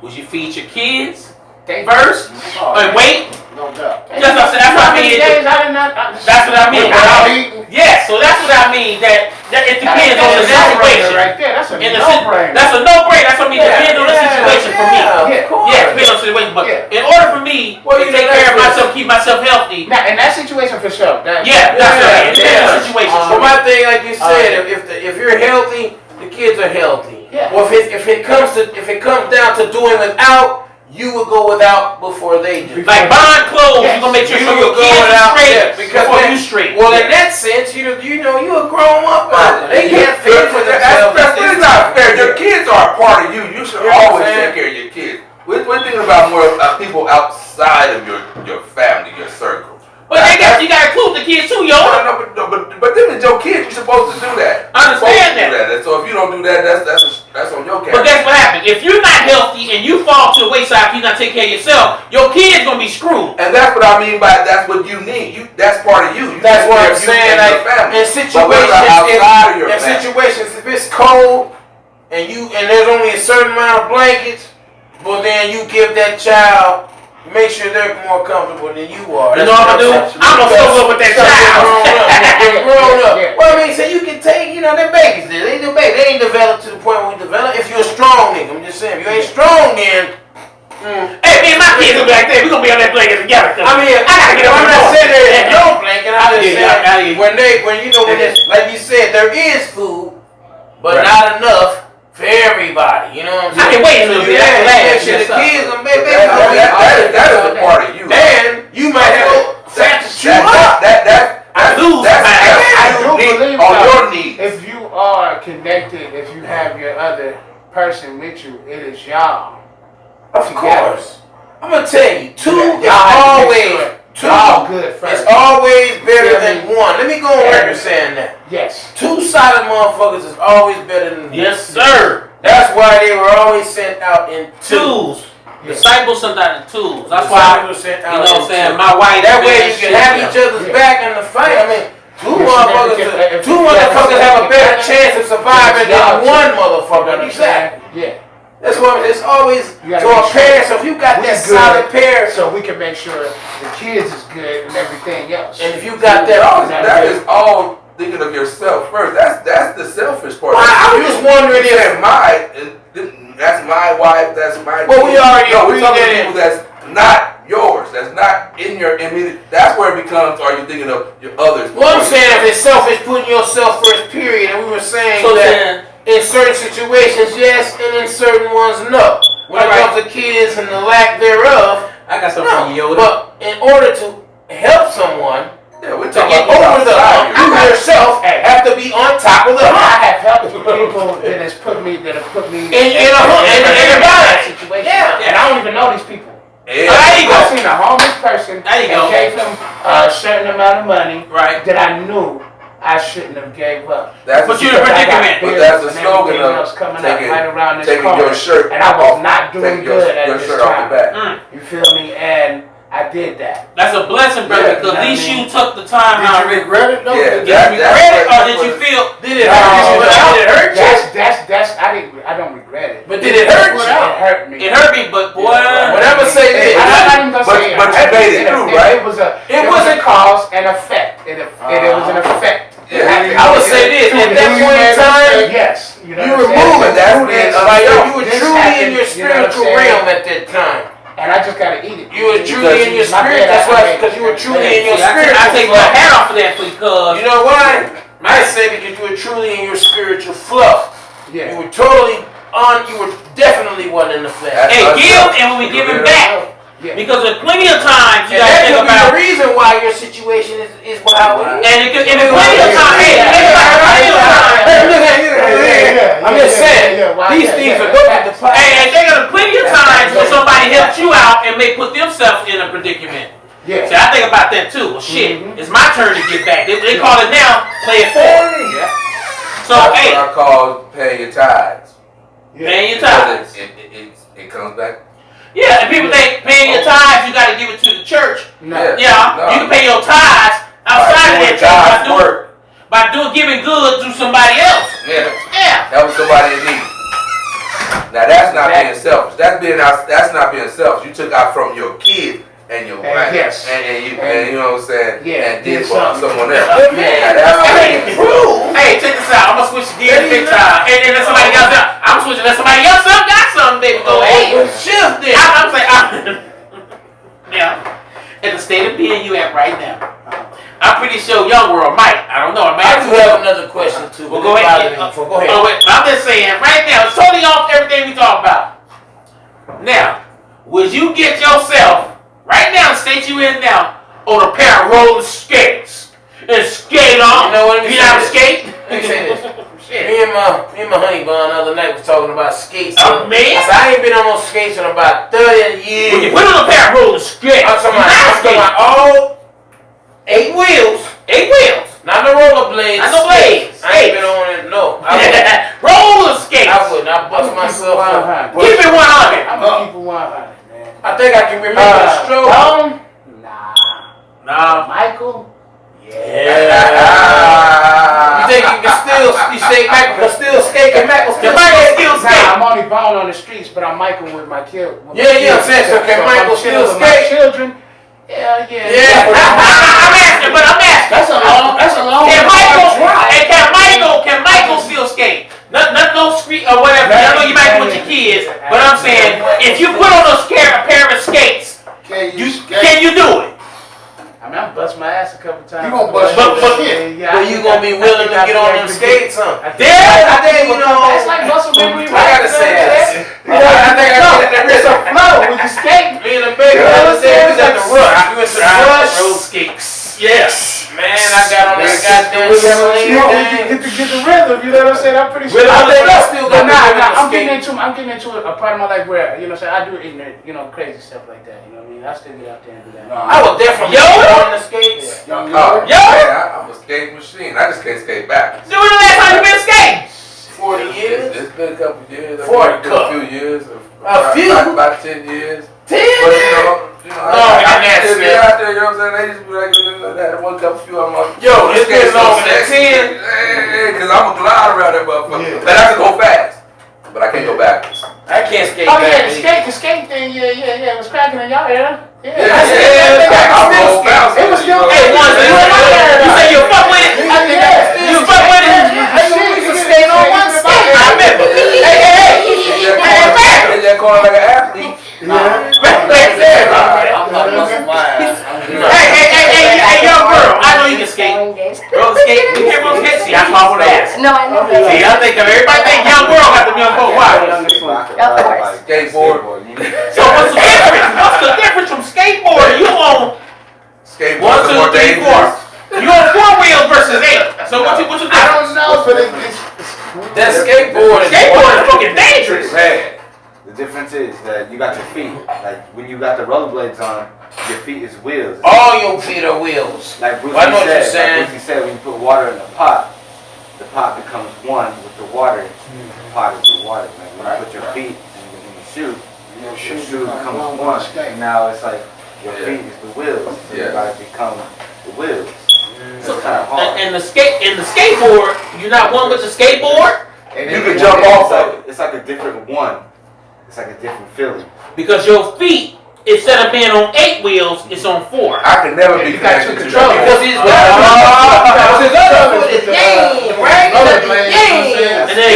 Would you feed your kids first? And wait? No doubt. That's what I mean. That's what I mean. Yes, so that's what I mean. That it depends on the situation. Right there. That's a In the no-brainer. that's a no-brainer. That's what I mean. It depends on the situation for me. Of course. Yeah, it depends on the situation. But Yeah. in order for me Well, to you take know, care of that's myself, keep myself healthy. Now, in that situation, for sure. Yeah, that's right. It depends on the situation. But my thing, like you said, if you're healthy, the kids are healthy. Yeah. Well, if it comes down to doing without, you will go without before they do. Like buying clothes, Yes. you gonna make sure You your will go kids are without, straight yeah, because before then- you straight. Well, in that sense, you know you're a grown up. They can't fend for themselves. That's really not fair. Your kids are a part of you. You should You know what I'm always saying? take care of your kids. We're thinking about more people outside of your family, your circle. But you gotta include the kids too, yo. But then it's your kids. You're supposed to do that. I understand You're supposed to do that. And so if you don't do that, that's on your But camera. guess what happens? If you're not healthy and you fall to the wayside, you're not taking care of yourself, your kids gonna be screwed. And that's what I mean by that's what you need. That's part of you. That's take what care I'm of you saying. and Like your family. in But what about outside of your family? situations, if it's cold and there's only a certain amount of blankets, well then you give that child. Make sure they're more comfortable than you are. You know what I'm gonna do? I'm gonna fill up with that child. They're grown up. Yeah. Well, I mean, so you can take, they're babies. They ain't developed to the point where we develop. If you're a strong nigga, I'm just saying, if you ain't strong, then. Hey, me and my kids gonna be like that. We gonna be on that blanket together. I mean, I gotta get up I'm in the not morning. saying they're in your blanket. I'm just Yeah, saying when it's like you said, there is food, but Right. not enough for everybody. You know what I'm saying? I can wait a little bit. I can laugh. Make sure the kids and babies. That is a part of you. And you might have connected if you have your other person with you. It is y'all. Of course. I'm gonna tell you, two is Y'all have to make always sure two. y'all good first. It's always better Yeah. than one. Let me go on record saying that. Yes. Two solid motherfuckers is always better than one. Yes, sir. That's why they were always sent out in Tools. Yeah. Disciples sent out in tools. That's why, Disciples sent you out know what I'm in saying, twos. my wife. That did way that you can shit, have yeah. each other's Yeah. back in the fight. I mean, two Yes, motherfuckers, if two you motherfuckers ever have a better together, chance of surviving y'all than one two. motherfucker. Exactly. Yeah. That's why it's always You gotta so a make sure pair. So if you got we that good, solid pair, so we can make sure the kids is good and everything else. and if you got that, That is all thinking of yourself first. That's the selfish part. Well, I was just wondering You if. said that's my wife, that's my Well, we already no, we're agreed talking that people that's not yours, that's not in your immediate. That's where it becomes. Are you thinking of your others? Well, I'm saying if it's selfish, putting yourself first. Period. And we were saying So that then, in certain situations, yes, and in certain ones, no. When it Alright. comes to kids and the lack thereof, I got something for you, no. Yoda. But in order to help someone Yeah, we're to talking get about over the hump, you yourself have to be on top of the I hump. have helped people that has put me In a hump, in a bind. situation. Yeah. And I don't even know these people. Yeah. There you go. I seen a homeless person There you and go. gave them a certain amount of money Right. that I knew I shouldn't have gave up. That's But the- you're in a Because I got predicament. But that's the bills and slogan everything of else coming up taking- right around this taking corner. your shirt And I was off, not doing taking good at your this shirt off time. the back. You feel me? And I did that. That's a blessing, brother, Yeah, because at you know least what I you mean? took the time Did out. you regret it though? Yeah, Did you that- regret it, or that's did you what- feel? Did it hurt you? Did it hurt you? That's I don't regret it. But did it hurt It you? hurt me. It hurt me, but boy, Whatever say Hey, this. I'm not even gonna But- say it. but you hurt made me. it through, It right? was a It was wasn't- a cause and effect. It was an effect. Yeah. I would say this, at that point in time, Yes. You know you what were I'm saying? moving. That's Through being this, of Like self. you were this truly in happened, your you know what I'm spiritual saying? realm at that time. And I just gotta eat it. You were truly in your My spirit. bad, That's I why, made- because you were truly in see, your spiritual I take my flow. hat off for that because You know why? I say because you were truly in your spiritual flow. Yeah. You were totally on. You were definitely one in the flesh. That's hey, us. give and when we giving back. Yeah. Because there's plenty of times you And gotta that think could be the about, reason why your situation is how it is. and it could, and there's plenty of times, hey, think about plenty of times. Hey, look at you. I'm just saying, these things are going to the Hey, and there are plenty of times when somebody helps you out and may put themselves in a predicament. Yeah. See, I think about that too. Well, shit, Mhm. it's my turn to get back. They call it now, play it forward. Yeah. So, That's hey, what I call paying your tithes. paying your Because tithes. it comes back. Yeah, and people think paying your tithes, you got to give it to the church. No. Yeah, No. you can pay your tithes outside of that church Tithes work. by doing giving good to somebody else. Yeah. Yeah. That was somebody in need. Now that's not being selfish. That's not being selfish. You took out from your kid and your And wife. yes. And you know what I'm saying? Yeah, And did did for something. someone else. But Now man, that's ain't true. Hey, check this out. I'm gonna switch gears big time. And let somebody else up. I'm switching. Let somebody else up got something, baby. Go, hey. Shift this. I'm saying, yeah. At the state of being you at right now, I'm pretty sure Young World might. I don't know. I I do have another question too. Well, but go it ahead. bothers me. Go ahead. Oh, wait, I'm just saying right now, it's totally off everything we talk about. Now, would you get yourself right now, the state you in now, on a pair of roller skates and skate on? You know what? Let me You say know how to this. skate? Let me say this. Shit. Me and my honey bun the other night was talking about skates. Oh, man. I said I ain't been on no skates in about 30 years. When you put on a pair of roller skates, I'm talking about all 8 wheels. 8 wheels. Not the rollerblades. Not no blades. I ain't been on it. No. I wouldn't. Roller skates. I wouldn't. I bust myself up. Keep it 100. I'm gonna keep it 100, man. I think I can remember the stroke. Nah. Nah. Michael? You think you can still? You say Michael can still skate? Can Michael still skate? Nah, I'm only born on the streets, but I'm Michael with my kids. Yeah, I'm saying, so can Michael still with my skate? children? Yeah. Yeah. I'm asking. That's a long Can drive. Michael still skate? Not no street or whatever. I know you might with your kids, but I'm saying if you put on a pair of skates, Can you skate? can you do it? I mean, I bust my ass a couple times. You gonna bust your shit. But you gonna be willing to get on them skates, huh? I think, you know, it's like muscle memory. I gotta say this. I think it's a flow when you skate. Me and the baby, the other day, we was at the rush. We went to the rush. Road skates. Yes. Man, I got on that goddamn You sling know, thing. get the rhythm, you know what I'm saying? I'm pretty sure. I think I still got the rhythm I'm skate. I'm getting into a part of my life where, you know what I'm saying, I do ignorant, you know, crazy stuff like that, you know what I mean? I still get out there and do that. I was definitely on the skates. Young Oh, Yo! yeah, I'm a skate machine. I just can't skate backwards. Dude, when the last time you been skating? 40 years. It's been a couple years. 40 It's been a few years. A few? About 10 years. 10 But you know, No, I that's still it. get out there, you know what I'm saying? They just be like, that one couple few of them. Yo, it's been longer than 10. Because I'm a glide around that motherfucker. Yeah. And I can go fast, but I can't go backwards. I can't skate Oh back. yeah, the skate thing, yeah, it was cracking in y'all era. Yeah, I I'm still going bounce. It was still. Hey, once you say you fuck with it? You fuck with it? used to skate on one skate. I remember. In that corner like an athlete. I'm not busting my ass. Hey, young girl, I know you can skate. Roller skate, you can't roller skate. See, I call for that. No, I know. See, I think of everybody think young girl got the young boy. Why? Skateboard. So what's the difference? What's the difference from skateboarding? You on Skateboard 1, 2, is more 3, 4. dangerous. You on 4 wheels versus 8. So what's the I difference? don't know, but That skateboard is Skateboard is fucking dangerous. Man, the difference is that you got your feet. Like when you got the rollerblades on, your feet is wheels. all your feet are wheels. Like Brucey I know what you're said, saying. like Brucey said, when you put water in the pot becomes one with the water. The pot is the water. Like when you put your feet in the shoe, your shoe becomes one. And now it's like your feet is the wheels. So you gotta become the wheels. So it's kind of hard. And the skateboard, you're not one with the skateboard And You then can jump off of it. It's like a different one. It's like a different feeling. because your feet, instead of being on 8 wheels, it's on 4. I can never be You got connected to two controllers. Because that. his other foot is game, right? rollerblades, And then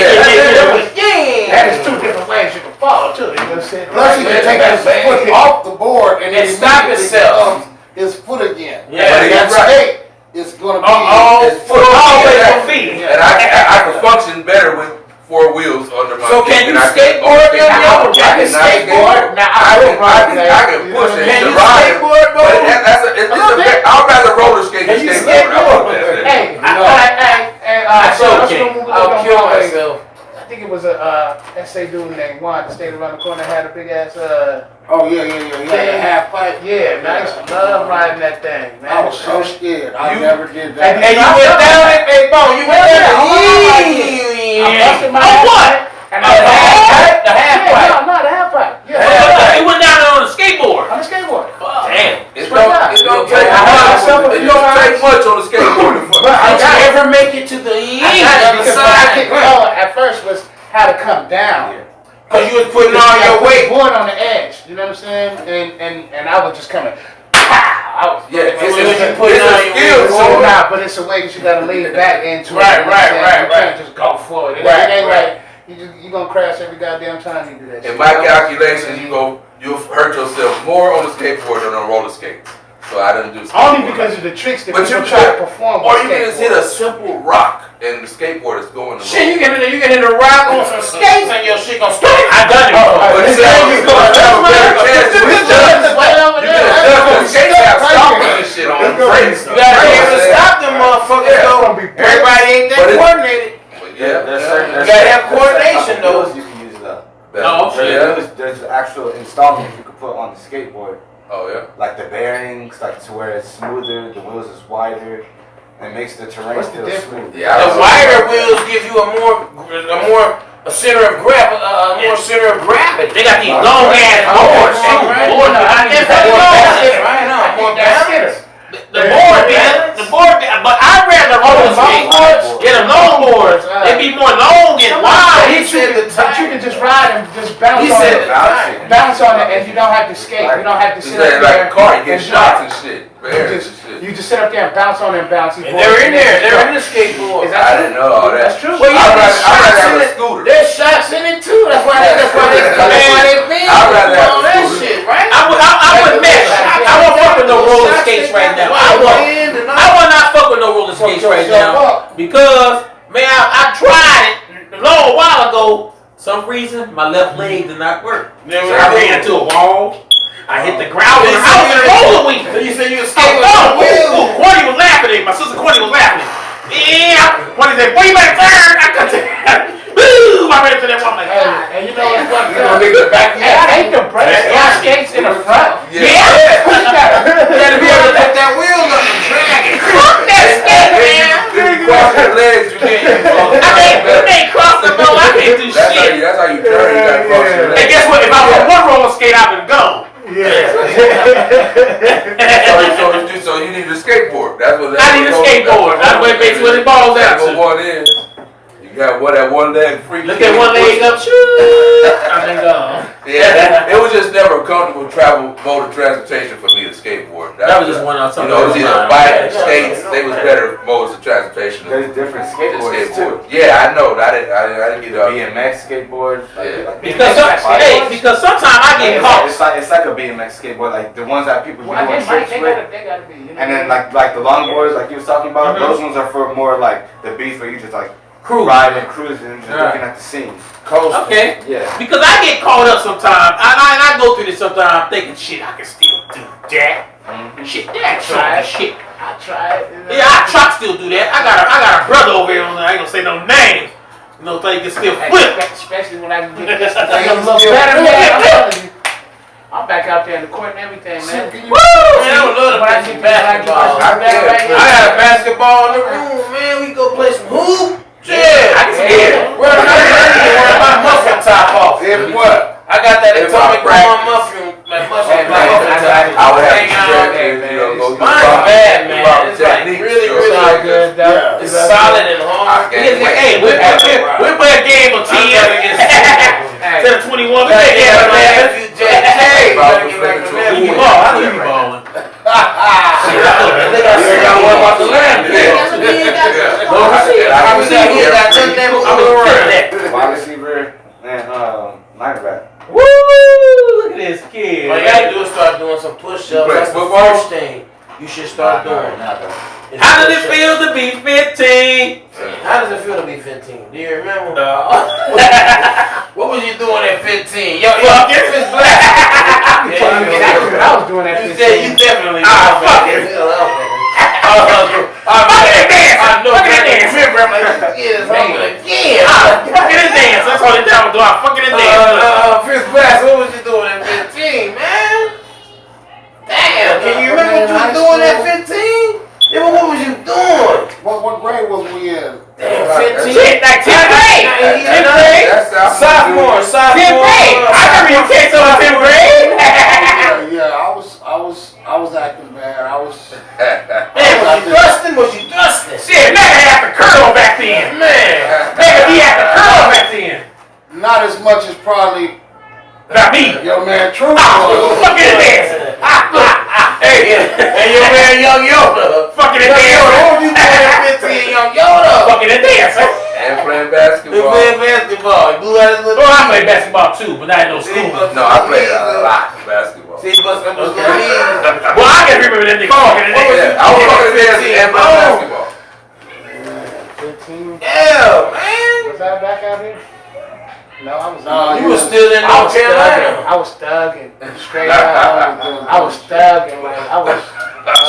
that is 2 different ways you can fall too. You know what I'm saying? Plus, he can take his foot off the board and And stop immediately himself. becomes his foot again. Yeah, But That he's right. skate is gonna be. It's full of always feet. on feet. And I can function better with 4 wheels under my So feet can you than I skateboard on then, feet. yo? I cannot Skateboard? Now, I I would can push it. Can The you ride. skateboard, bro? But I'd rather roller skate than Can you skateboard. I want that. Hey, I'll kill myself. I think it was a essay dude named Juan that stayed around the corner, had a big ass Oh yeah. He had a half pipe. yeah, man. I used to love riding that thing, man. I was so scared. I You- never did that. And you went down it, hey, Bo, you went down I it. busted my Oh, ass. what? And The half pipe. No, the half pipe. Yeah, It went down there on a skateboard. on the skateboard. Damn. It don't take I had myself a much. It few don't take times. much on the skateboard. But I Did got you it. ever make it to the other Because what I side? couldn't know at first was how to come down. Because you was putting all your weight. Board on the edge, you know what I'm saying? And I was just coming. I was Yeah, So when you put it's it on a your skill, wheels, so boy. now, but it's a way that you gotta lean back into it. Right, you know what I'm right, saying? right, You can't just go forward. It Right, ain't right. like you gonna crash every goddamn time you do that. In shit. my calculations, you'll hurt yourself more on the skateboard than on roller skates. So I didn't do skateboard. Only because of the tricks that But people you try to could- perform. Or with you can just hit skateboards. a simple rock and the skateboard is going the Shit, you can hit a rock on some skates and your shit gonna skate. I done it Oh, before. But this see, thing you is gonna have a better chance to This judge is way over You there. can That's adjust gonna the be skates stuck have right stopping here. this shit on It's the gonna brakes. You gotta be able to stop them motherfuckers Yeah. though. It's gonna be perfect. Everybody ain't that But it- coordinated. Yeah. You gotta have coordination, though. You can use though. Oh, shit. There's actual installments you can put on the skateboard. Oh yeah. Like the bearings, like to where it's smoother, the wheels is wider, and makes the terrain What's the feel difference? smooth. Yeah. The wider wheels give you a center of center of gravity. They got these long ass boards. Right. Boards, I guess that's More long. balance, right? Huh? More balance. The board, but I'd rather roller skate. Yeah, the long boards, they be more long and wide. He said the But you can just ride and just bounce He on said it. the Bounce on it, and you don't have to skate. You don't have to It's sit up like there. a car, you get and shots drive. and shit. You Bears just, and shit. you just sit up there and bounce on it and bounce. And they're in there. They're in the skateboard. Is that I true? didn't know all that. That's true. Well, yeah, I'd rather there's shots have in a it. scooter. There's shots in it too. That's why they been I'd rather have on a that scooter. shit, right? I would mess. I won't fuck with no roller skates right now. I will not fuck with no roller skates right now because man, I tried it a long while ago. Some reason my left leg did not work. So I ran into a wall. I hit the ground. I was in a roller wheel. So you said you Oh, escaped on the wheel. Courtney was laughing at me. My sister Courtney was laughing at me. I need a skateboard. That's what basically what it boils down to. One is, you got that one leg free. Look at one leg up, I think Yeah, it was just never a comfortable mode of transportation for me to skateboard. That was just one I was talking You know, it was either bike, Yeah, skates. They was better modes of transportation. There's different than skateboards too. Yeah, I know. I didn't get up. BMX skateboard. because sometimes I get caught. It's like a BMX skateboard, like the ones that people do Well, on tricks with. they gotta be. You know, And then like the longboards, like you was talking about, those ones are for more like the beats where you just like riding, cruising, just looking at the scene. Okay. Yeah. Because I get caught up sometimes. I go through this sometimes thinking, shit, I can still do that. Shit, that shit. I tried. Yeah, I try to still do that. I got a brother over here. I ain't gonna say no names. You know, so he can still flip. Especially when I can get this thing a little better, man. I'm telling you. I'm back out there in the court and everything, man. Woo! Man, I would love to When I play some get basketball. I got a basketball in the room, man. We go play some hoop. Yeah, I can see it. Wear my muffin top off. If what? I got that If atomic I blonde muffin, my muffin top. I would have hang to out stretch there, it, man. you know, go through Mine's the bad, man. proper It's like techniques, really, you know, really so good. Yeah. It's solid and hard. Hey, we play a game of 10 instead of 21. We play a game of 11. JJ, About gotta to get back flip to it to that. a You hoop. ball. I know You you balling. You ain't gotta worry about the land. I was out here, I took that around. Wide receiver and linebacker. Woo! Look at this kid. All you gotta do is start doing some push-ups. You play That's the football? first thing you should start doing. is How does it push-ups. feel to be 15? How does it feel to be 15? Do you remember? No. What was you doing at 15? Yo, Fuck if it. it's black. Exactly what I was doing that. You said you definitely. Fuck it. Fuck it dance. I know. Fuck it dance. Remember, I'm like, yes, I'm like, yeah. Fuck it dance. That's all the time do. I fucking dance. Fifth class, what was you doing at 15, man? Damn, can you remember what you were doing at 15? Yeah, but what was you doing? What grade was we in? Damn, 15. Shit, like 10th grade. 10th grade. Sophomore. 10th grade. I remember you came to 10th grade. Yeah, I was acting bad. I was. Man, was you thrusting? Shit, nigga had the curl back then. Man. Nigga, he had the curl back then. Not as much as probably Not me. your man True. Fucking dance. Hey, your man Young Yoda. Fucking Young Yoda, what dance. was you doing at 15, Young Yoda? Fucking dance. And playing You basketball. playing basketball. You blew out his little Oh, I played basketball too, but not in no school. No, I played a lot of basketball. See, bust up his little knees. Well, I can remember that nigga fucking What was dance. Yeah, I was fucking dancing and playing basketball. 15. Yeah, man. Was I back out here? No, I was. No, You was still in I North was thugging. Carolina. I was thugging. Straight up. I was thugging. Like I was.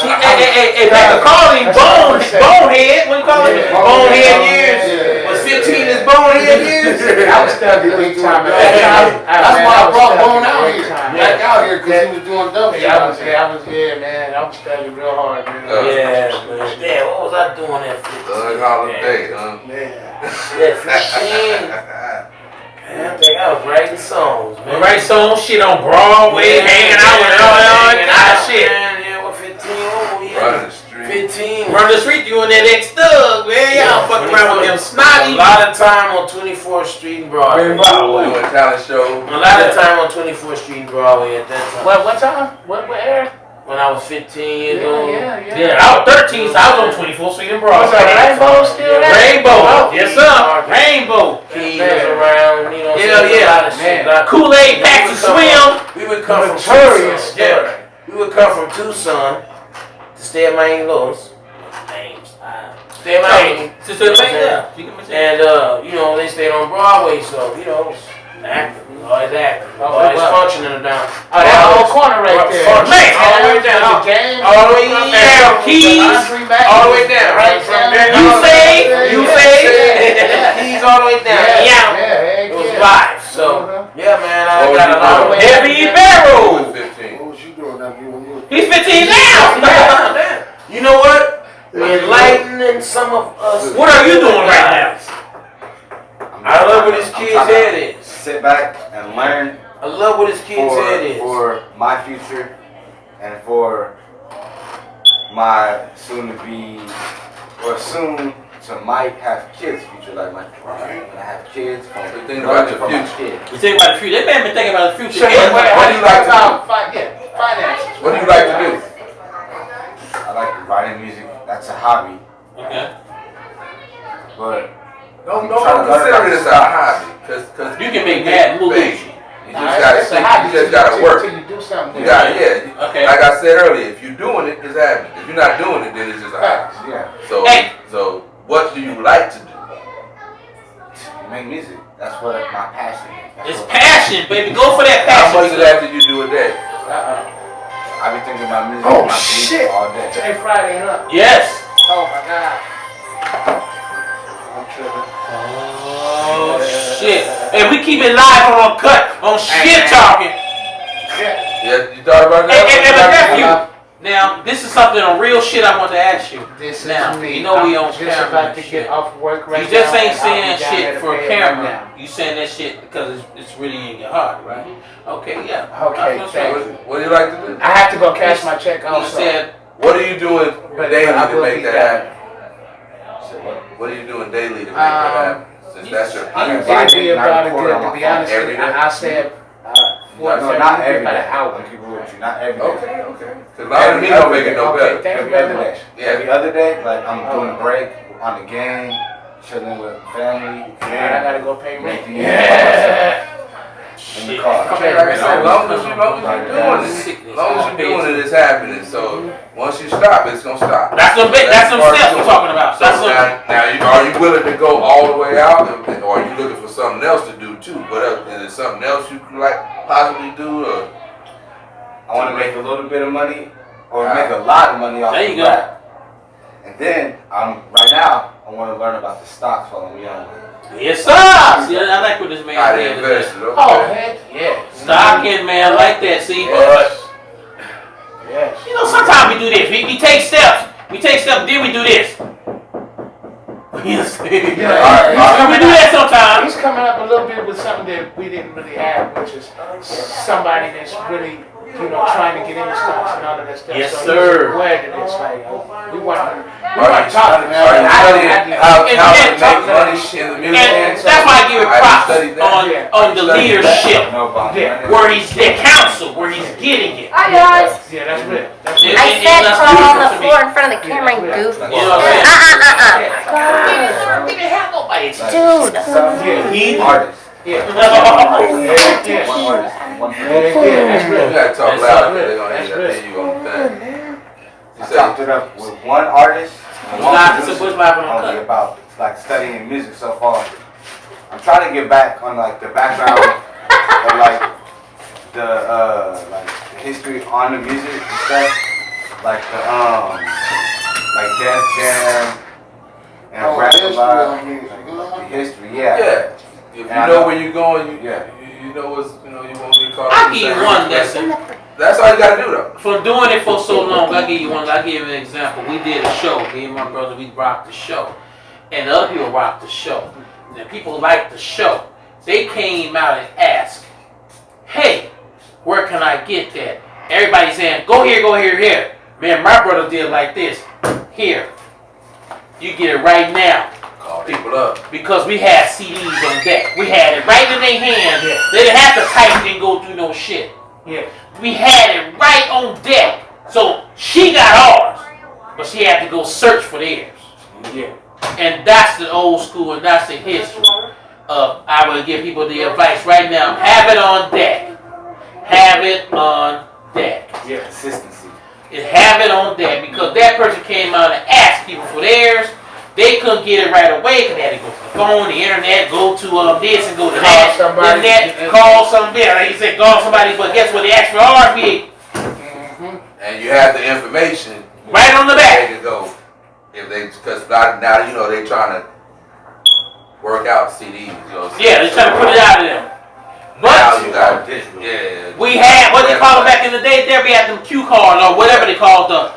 See, hey, they could call him bonehead. What do you call him? Yeah. Bonehead years. Yeah. Was 15 his bonehead years? I was thugging big time at that time. That's why I brought Bone out big here. time. Back out here because he was doing double. Yeah, man. I was studying real hard, man. Yeah, man. Damn, what was I doing at 15? Holiday, huh? Yeah, 15. Man, I think I was writing songs, man. Right, so shit on Broadway, hanging out with all that kind of shit. Man, yeah, what 15? Oh, yeah. Running the street. 15. Run the street, you and that ex-thug, man. Y'all fucking around with them A snotty. lot of time on 24th Street and Broadway. Doing talent show. A lot of time on 24th Street and Broadway at that time. What time? What era? When I was 15 years old. Yeah, I was 13, so I was on 24th Street and What's Broadway. that, Rainbow still there? Rainbow. Oh, Yes, sir. Rainbow. Keys was around, you know. Yeah, so yeah. a lot of shit. Man. Kool-Aid packs and swim. We would come from Notorious Tucson. Yeah. We would come from Tucson to stay at Miami Lowe's. Stay at Miami. Sister, yeah. And, you know, they stayed on Broadway, so, you know, acting. Always acting. Always functioning down. Oh, that whole corner right there. Functioning. All the way The down. game. All the way down. Keys. All the way down. Right From down. there You all the say, way you down. say. Keys all the way down. Yeah. It was live. So, yeah, man, I got a lot of Heavy I barrel. was 15. What was you doing that when you were? He's 15 now. You know what? Enlightening some of us. What are you doing right now? I love what his kid's head is. Sit back and learn I love what his kid's head is. for my future and for my soon to be, or soon to might have kids future, like when I have kids. You're thinking about the future. Kids. You think about the future. They man been thinking about the future. What do you like to do? Finances. What do you like to do? I like writing music. That's a hobby. Okay. But Don't consider this a hobby, cause You can make mad movies. You just gotta work. Until you do something. You got yeah. Okay. Like I said earlier, if you're doing it, it's happening. If you're not doing it, then it's just a hobby. yeah, So Hey. so what do you like to do? make music. That's what my passion is. That's It's what- passion, baby. Go for that How passion. much of that do you do a day? I be thinking about music Oh, and my shit. beats all day. Today Friday, huh? Yes. Oh my God. I'm tripping. Oh shit. And we keep it live on Uncut on shit talking. Yeah, you thought about that? And my nephew. Now, this is something on real shit I want to ask you. This Now, is me. you know we I'm on just camera about and to shit. get off work right You just now, ain't and I'll saying be down shit there for to pay it camera. right now. You saying that shit because it's really in your heart, right? Okay, yeah. Okay, That's thank right. you. What do you like to do? I have to go cash my check You also. said, What are you doing But daily I to will make be that down happen? What are you doing daily to make that happen? Since that's your I penis. it'd be about a good, to be honest with Every you. day? I said, No, not every about day. an hour. I'm keep it with you. Not every day. Okay, okay. Cause a lot of me don't make it no Okay, better. thank you Every very other much. day. Yeah. Every other day, like I'm doing a break on the game, chilling with family, And I gotta go pay rent. making music Yeah. in the car. Okay, like I said, as long as you're doing it, Sickness. as long as you're doing it, it's happening. So once you stop, it's gonna stop. that's some That's steps part we're of it. talking about. So That's some, are you willing to go all the way out, or are you looking for something else to do too? What else? Is there something else you could like possibly do? Or I want to make a little bit of money, or make a lot of money off There the you go. rap. And then right now I want to learn about the stocks while I'm young. yes, sir. See, I like what this man how to did. invest it? Oh, Okay. heck yeah. Stocking, man, I like that. See, Yes. Yes. you know, sometimes we do this. We take steps. We take steps, then we do this. Yes. Yeah, We do that sometimes. He's coming up a little bit with something that we didn't really have, which is somebody that's really, trying to get into stocks and all of that stuff. Yes, so sir. He's aware that it's like, we want to Are you talk. studying how to make money in the music? And that's why I give it Have you props studied that? on the leadership, No problem. Yeah. where he's the counsel, where he's getting it. Hi guys. Yeah, that's real. That's Yeah. real. I said crawl on the floor in front of the camera and goof. You know what I'm saying? God. We didn't have nobody. Dude. Yeah, He. Artist. yeah. One Yeah. artist. One Yeah, that's You real. gotta talk That's loud. real. They're gonna That's hear real. that. Then you gonna think. You I say, chopped it up with one artist and one Live- producer, what's live on only Uncut? about like studying music so far. I'm trying to get back on like the background of like the history on the music and stuff, like the like Def Jam and Oh, Rap history Alive, on music. like the history, yeah. yeah. If you And I know know- where you're going, Yeah. you know what's you won't get caught. I'll up in give you the one same- lesson. That's all you gotta do though. For doing it for so long, I'll give you one. I'll give you an example. We did a show. Me and my brother, we rocked the show. And the other people rocked the show. And people liked the show. They came out and asked, hey, where can I get that? Everybody saying, go here, go here, here. Man, my brother did like this. Here. You get it right now. Call people up. Because we had CDs on deck. We had it right in their hand. Yeah. They didn't have to type and go through no shit. Yeah. We had it right on deck. So she got ours, but she had to go search for theirs. Yeah. And that's the old school and that's the history of, I would give people the advice right now, have it on deck. Have it on deck. Yeah. Consistency. Have it on deck because that person came out and asked people for theirs. They couldn't get it right away because they had to go to the phone, the internet, go to this and go to that. somebody. The net, call somebody. Like you said, call somebody, but guess what? They asked for ours, we And you have the information. right on the They back. can go. If they, because now you know they trying to work out CDs. You know. Yeah, they're trying to put it out of them. Now But you got digital. Yeah. we had what they call them back in the day. There we had them cue cards or whatever they called the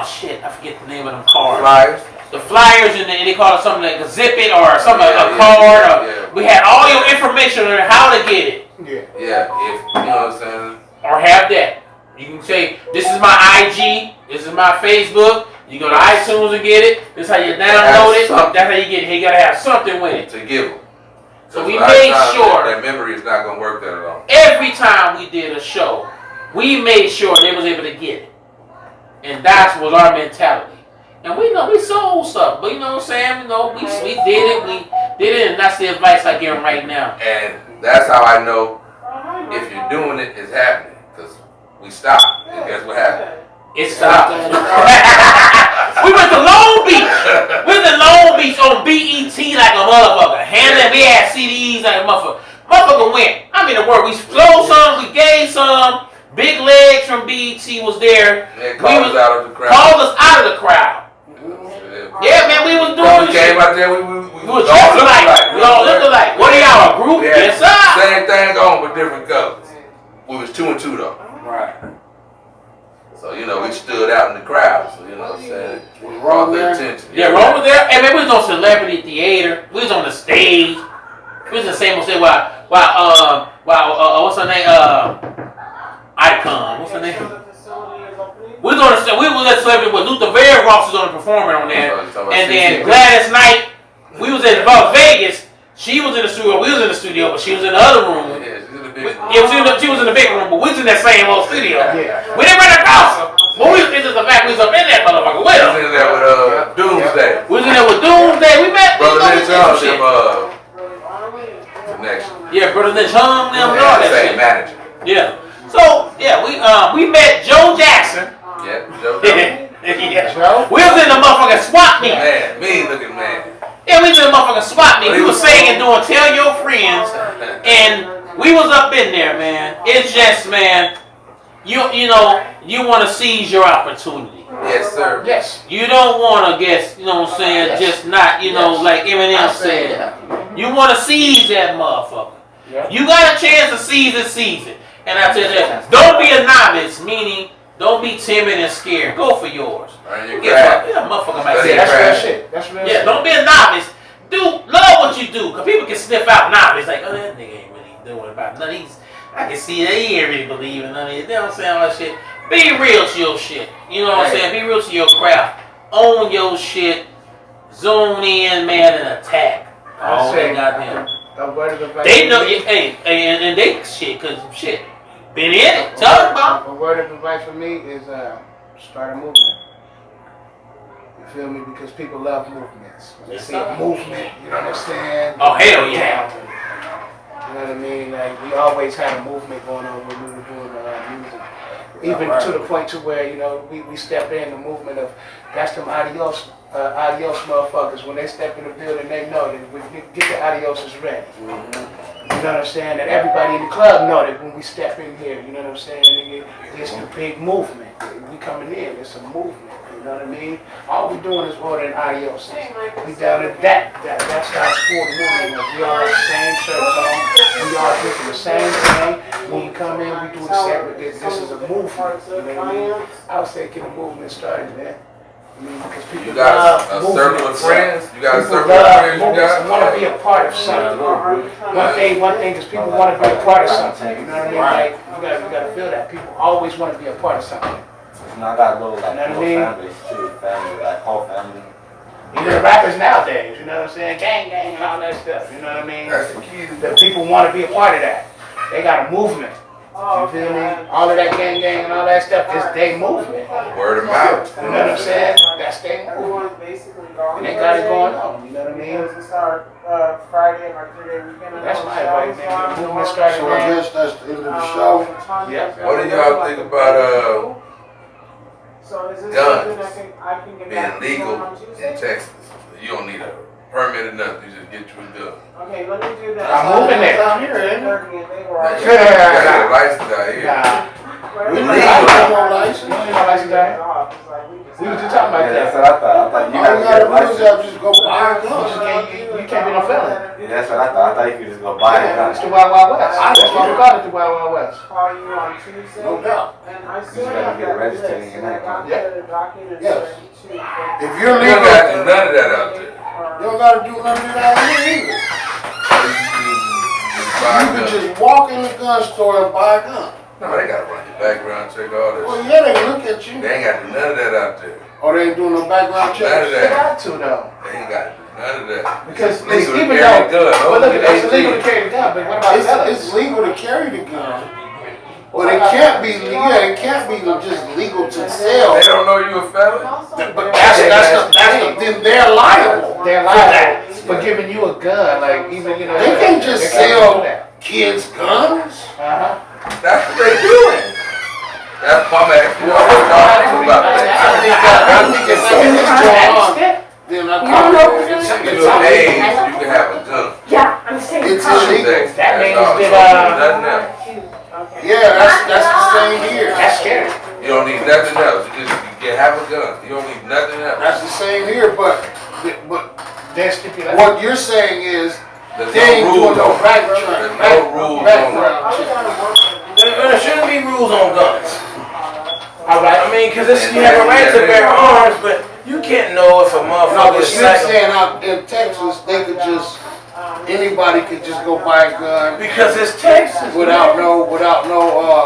shit. I forget the name of them cards. Flyers. The flyers and they call it something like a zip it or something Yeah, a card. Or yeah. we had all your information on how to get it Yeah. Yeah. If you know what I'm saying. or have that. You can say, this is my IG, this is my Facebook. You go to iTunes and get it. This is how you download it. That's how you get it. You gotta have something with it. To give them. So we made sure that memory is not gonna work that long. every time we did a show, we made sure they was able to get it. And that was our mentality. And we know we sold stuff, but you know what I'm saying? You know, we did it, and that's the advice I give them right now. And that's how I know if you're doing it, it's happening. Because we stopped, and guess what happened? It stopped. We went to Long Beach. We went to Long Beach on BET like a motherfucker. Handling, we had CDs like a motherfucker. Motherfucker went. I mean the word. We stole some, we gave some. Big Legs from BET was there. They called us out of the crowd. Called us out of the crowd. Yeah, man, we was doing we this came shit. out there, we was dressed alike. We all looked alike. What are y'all, a group? Yeah, Yes, sir. same thing on, but different colors. We was 2 and 2 though. Right. So, you know, we stood out in the crowd. So, you know what I'm saying? Was Brought Rome the there? attention. Yeah, Rome was there. And man, we was on Celebrity Theater. We was on the stage. We was in the same old stage while what's her name? Icon. What's her name? We was at Celebrity with Luther Vandross was on the performer on there. And then Gladys Knight, we was in Vegas. She was in the studio. We was in the studio, but she was in the other room. Yeah, she's in the big room. Yeah, she was in the big room, but we was in that same old studio. Yeah. We didn't run across her. But it's just the fact we was up in that motherfucker with We her. was in there with Doomsday. We was in there with Doomsday. We met. Brother we Lynch did some Young, shit. connection. Yeah, Brother Lynch Young, them, They all had the that same shit. manager. Yeah. So yeah, we met Joe Jackson. Yeah, Joe. Yeah. Joe? We was in the motherfucking swap meet. Man, mean looking man. Yeah, we was in the motherfucking swap meet. But We he was was singing, doing "Tell Your Friends," and we was up in there, man. It's just, man, you know, you want to seize your opportunity. Yes, sir. Yes. You don't want to get, you know what I'm saying, Yes. just not, you know, Yes. like Eminem I said. yeah. You want to seize that motherfucker. Yeah. You got a chance to seize it, seize it. And I tell you this, don't be a novice, meaning don't be timid and scared. Go for yours. Earn your Yeah, craft. motherfucker might Study say your that's That's real craft. shit. That's real yeah, shit. don't be a novice. Love what you do. Because people can sniff out novice. Like, oh, that nigga ain't really doing about none of these. I can see that he ain't really believing none of it. They don't say all that shit. Be real to your shit. You know what I'm saying? Be real to your craft. Own your shit. Zone in, man, and attack. All they got them. A word of advice. They know, hey, and they shit, because shit. Been in it. Talk about. A word of advice for me is start a movement. You feel me? Because people love movements. When they Yes, see sir. a movement, you understand? Oh, hell yeah. You know what I mean? Like, we always had a movement going on when we were doing music. Even to the point to where, you know, we step in the movement of, that's them adios motherfuckers. When they step in the building, they know that we get the adios is ready. You know what I'm saying? And everybody in the club know that when we step in here, you know what I'm saying? It's a big movement. We coming in, it's a movement. You know what I mean? All we doing is ordering adios. We down at that's how it's for the movement. We all have the same shirts on. We all drinking the same thing. When we come in, we do the same. This is a movement. You know what I mean? I was thinking the movement started, man. I mean, because people You got love a movement. circle of friends? You got a People circle of love friends you movements got? and want to be a part of something. One thing is people want to be a part of something. You know what I mean? Like, you got to feel that. People always want to be a part of something. You know, I got little, like, You know what I little mean? families too. Family, like, whole family. Even the rappers nowadays, you know what I'm saying? Gang, gang, and all that stuff. You know what I mean? That's the key. The people want to be a part of that. They got a movement. You feel me? All of that gang, gang, and all that stuff is their movement. Word of mouth. You know what I'm saying? That's their movement. And they got it going on. You know what I mean? That's my advice, man. The movement started. So I guess that's the end of the show. Yeah. What do y'all think about guns being legal in Texas? You don't need a permit or nothing. You just get you a gun. Okay, let me do that. I'm moving it. Down here, ain't it? You gotta get a license out here. Nah. We legal. have no license. You don't need no license, guy. We was just talking about Yeah, that's that. what I thought. I thought you All had you to gotta get a do is license. just go buy a gun. You can't be no felon. Yeah, that's what I thought. I thought you could just go buy a gun. It's the Wild Wild West. That's why we call it the Wild Wild West. Call you on Tuesday. No doubt. And I You still just gotta have get that registered list, and and I get got Yeah. the documents Yes. ready too. If you're You don't got to do legal, none of that out there. you don't gotta do none of that out here either. You can You can just walk in the gun store and buy a gun. No, they gotta run your background check, all that Well, shit. yeah, they look at you. They ain't gotta do none of that out there. Or they ain't doing no background None of checks. They that. got to though. They ain't gotta do none of that. Because It's legal to even carry a though, gun. but look, Only it's illegal to 18. carry the gun, but what about felons? It's legal to carry the gun. But it can't be, it can't be just legal to sell. They don't know you a felon? But then they're liable. They're liable for giving you a gun, like even They can't just they can't sell do that. kids guns. That's what they doing. That's why I'm asking you what y'all about that. I think if something's going on, then I If you're of age, you can have a gun. Yeah, I'm saying. It's illegal. That means all. that, You don't need nothing else. Yeah, that's the same here. That's scary. You don't need nothing else. You just you have a gun. You don't need nothing else. That's the same here, but There's stipulations. what you're saying is There's they ain't no rules doing no on it. background. There's no rules on it. Background check. There shouldn't be rules on guns. All right. I mean, because you have a right to bear arms, but you can't know if a No, motherfucker but is you're saying out in Texas, they could just, anybody could just go buy a gun because it's Texas. without no,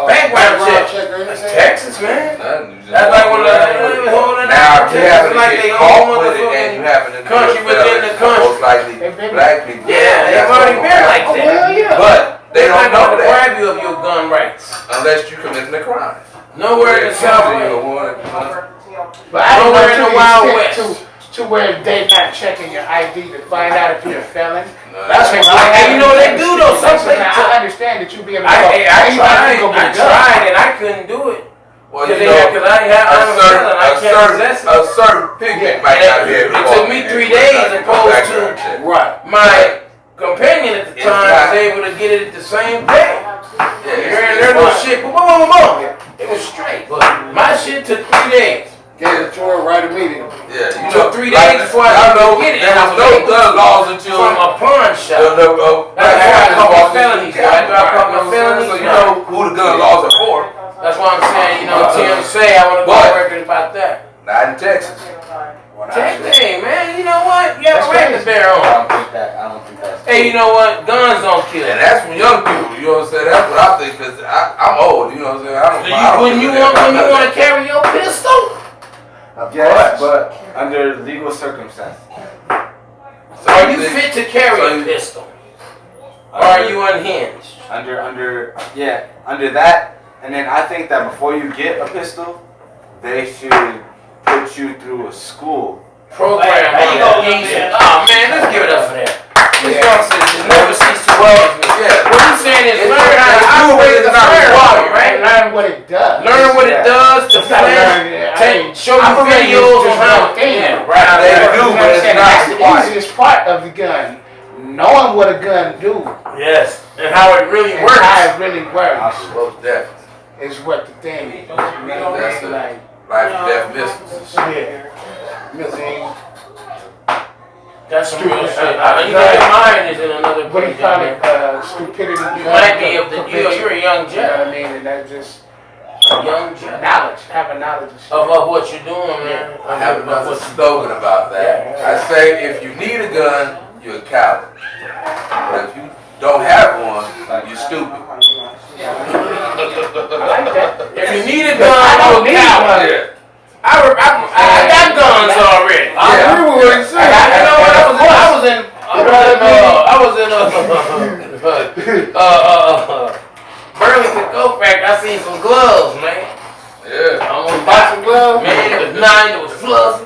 Background check. check or It's anything. Texas, man. Nothing. You just That's like walk when around. they holding Now, if you happen to like get they caught own with it and you happen to be country a within felon, the country. most likely They've been- black people. Yeah, they've That's already what been will like happen. that. yeah. But they They're don't not know gonna that deprive you of your gun rights. unless you committing a crime. Nowhere in the South You West. want But I don't Nowhere know in to the the Wild extent West. to where they not checking your ID to find out if you're a felon. That's what you know they do though. Some places. I understand that you be able to I anybody tried. can go get I a gun. tried and I couldn't do it. Well, Because you know, I'm a felon. I can't possess it. a certain pigment might not be able to It walk took me in 3 and days do a opposed background to- check. Right. My companion at the It's time not- was able to get it the same day. Yeah, There was shit, boom, boom, boom, boom. It was straight. But my shit took 3 days. Gave it to her right immediately. Yeah, you Took know, 3 like, days before I y'all know, could get it. there And I was was no able gun to laws until from a pawn shop. That's why I call my felonies. That's why I call my felonies. So you know who the gun laws are for. That's why I'm saying, Tim say I want to go on record about that. Not in Texas. Hey, man, you know what? You have a right to bear I on. don't think that's. Hey, you know what? Guns don't kill. And that's from young people, you know what I'm saying? That's what I think, because I'm old, you know what I'm saying? I don't When you want to carry your pistol, Yes, but under legal circumstances. are you fit to carry a pistol? Or are you unhinged? Under that, and then I think that before you get a pistol, they should put you through a school. Program. There you go, young man. Oh man, let's give it up for that. This young citizen never cease to amaze me. Yeah. What he's saying is It's learn how to not operate the required. firearm, Right? right? Learn what it does. Learn what it does to You gotta learn plan. it. Show you Operating is videos on just how. one thing. Yeah, Right, they right. do, You know but what I'm it's saying? not That's the required. easiest part of the gun. Knowing what a gun do Yes, and how it really and works. how it really works Most definitely. is what the thing is. You know what I That's mean? it. Like, Life and death missiles. yeah. Missing. That's some real shit. Stupid. You know, your mind is in another What do you place, call man. it? Stupidity. You might be able to. You're a young You know what jet. I mean? And that's just Young jet. knowledge. Having knowledge of shit. Of what you're doing, man. I have another slogan about that. I say, if you need a gun, you're a coward. But if you don't have one, you're stupid. I like that. If you need a But I don't gun, need you're a coward. one. Yeah. I got guns already. I agree with what you're saying. You know what? I was in Burlington Coat Factory. I seen some gloves, man. Yeah. I almost bought some gloves. Man, it was nice. It was fluffy.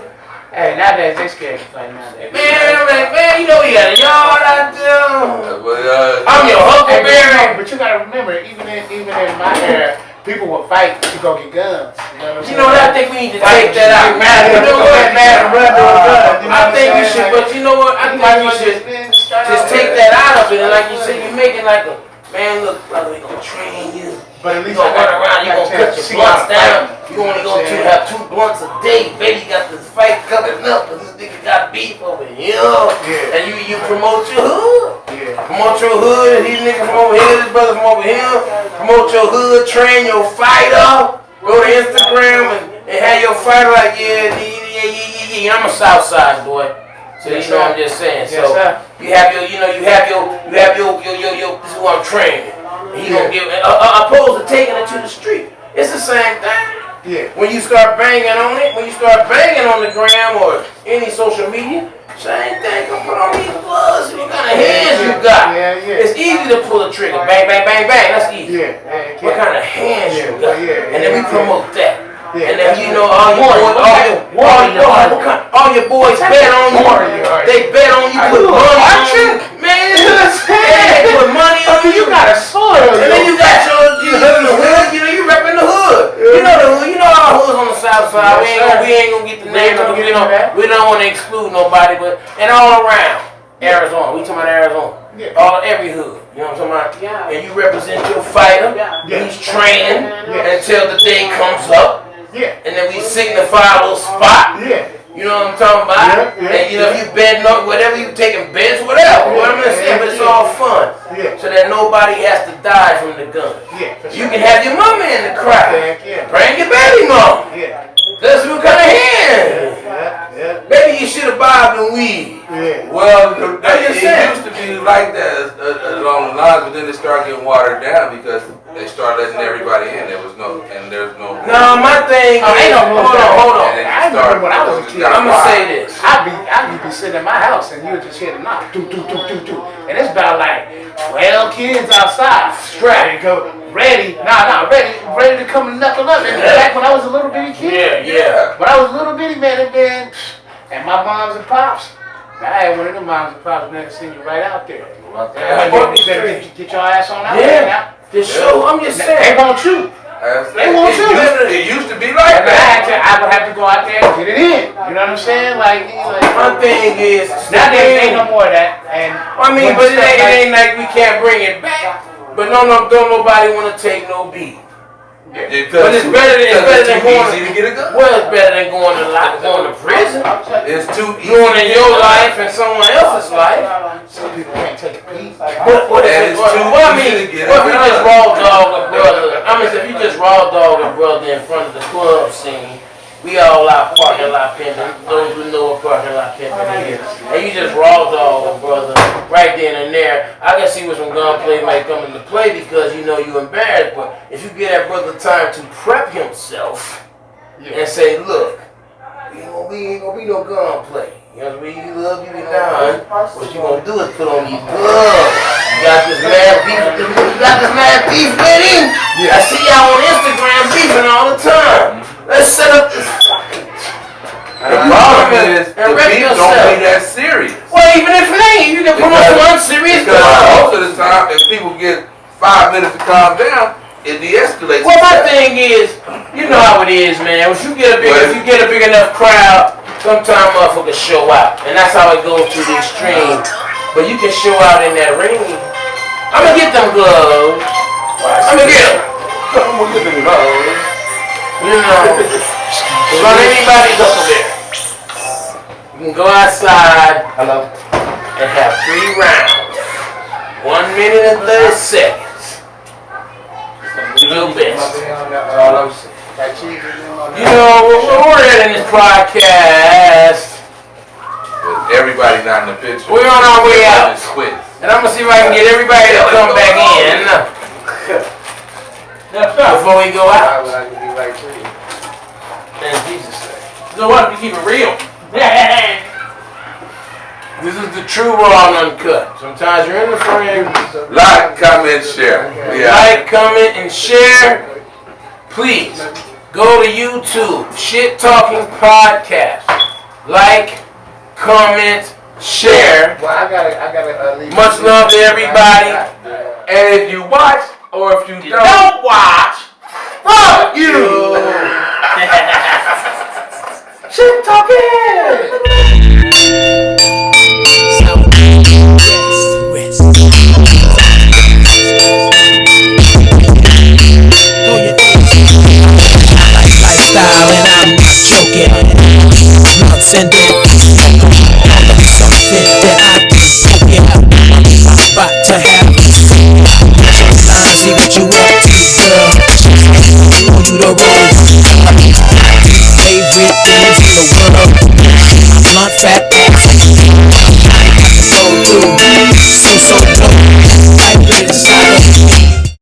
Hey, nowadays they scared to fight nowadays. Man, I'm like, man, you know you got a yard out there. But, I'm your Hey, huckleberry. but you gotta remember, even in my era, people would fight to go get guns. You know what? I think we need to take that out. You know what? I think we should, but you know what? I think we should just take that out of it. And like you said, you're making like a, man, look, brother, we gonna train you. But at You least gonna I run around, you gonna cut your blunts down. You only gonna have 2 blunts a day. Baby got this fight coming up, and this nigga got beef over here. Yeah. And you promote your hood. Yeah. Promote your hood, these niggas from over here, this brother from over here. Promote your hood, train your fighter. Go to Instagram and have your fighter like, yeah, I'm a Southside boy. So you know what I'm just saying. Yes, So sir. you have your, this is who I'm training. He gonna give opposed to taking it to the street. It's the same thing. Yeah. When you start banging on it, when you start banging on the gram or any social media, same thing. Come put on these gloves and what kind of hands you got. It's easy to pull a trigger. Bang, bang, bang, bang. That's easy. What kind of hands you got? And then we promote that. And then you know all your boys bet on you. They bet on you, put money on you. Man, they put money on you. You got a sword. And then you got you in the hood. You know you repping the hood. You know the hood. You know our hoods on the south side. We ain't gonna get the name of it. We don't want to exclude nobody, but and all around Arizona. We talking about Arizona. Every hood. You know what I'm talking about? And you represent your fighter. He's training until the day comes up. And then we signify a little spot. You know what I'm talking about? And you know, if you betting on whatever, you taking bets, whatever. What I'm gonna say, but it's all fun. So that nobody has to die from the gun. You can have your mama in the crowd. Bring your baby mama. Let's see what kind of hand. Maybe you should have bobbed and weaved. Well, it used to be like that along the lines, but then it started getting watered down because they started letting everybody in. There's no. No, my thing. Hold on. I remember when I was a kid. I'm gonna say this. I'd be sitting in my house and you would just hear the knock, do. And it's about like 12 kids outside, strapped, ready to come and knuckle up. And back when I was a little bitty kid. When I was a little bitty man, and my moms and pops. I had one of them moms and pops never seen you right out there. Get your ass on out there now. This show, I'm just saying. They want you. They want you. It used to be like that. I would have to go out there and get it in. You know what I'm saying? Like my thing is, nowadays ain't no more of that. And I mean, but it ain't like we can't bring it back. But don't nobody want to take no beat. But it's better than going easy to get a gun. Well, it's better than going to prison. It's too easy. Ruining your life and someone else's life. Some people can't take a beat. What if you just raw dog a brother? I mean, if you just raw dog a brother in front of the club scene, we all out parking lot pimping. Those who know what parking lot pimping is, and you just raw dog a brother right then and there. I can see where some gunplay might come into play because you know you're embarrassed. But if you give that brother time to prep himself and say, look, we ain't gonna be no gunplay. You know what I mean? You love you down. What you gonna do is put on these gloves. You got this mad beef with him. I see y'all on Instagram beefing all the time. Let's set up this fucking. The problem is the beef don't be that serious. Well, even if it ain't, you can put on some unserious because most of the time, if people get 5 minutes to calm down, it de-escalates. Well, my thing is, you know how it is, man. If you get a big enough crowd, sometimes motherfuckers show out, and that's how it goes to the extreme. But you can show out in that ring. I'm gonna get them gloves. I'm gonna get them gloves. You know, run anybody's up there. You can go outside and have 3 rounds. 1 minute and 30 seconds. Do your best. You know, we're at in this podcast. But everybody not in the picture. We're on our way out. And I'm going to see if I can get everybody to come back in before we go out. And Jesus said, So what? We keep it real. this is the true raw and uncut. Sometimes you're in the frame. Like, comment, share. Like, comment, and share. Please go to YouTube. Shit Talking Podcast. Like, comment, share. Well, I gotta leave. Much love to everybody. And if you watch or if you Don't watch. Fuck you. Shit Talking. Lifestyle and I'm not joking. Nuts and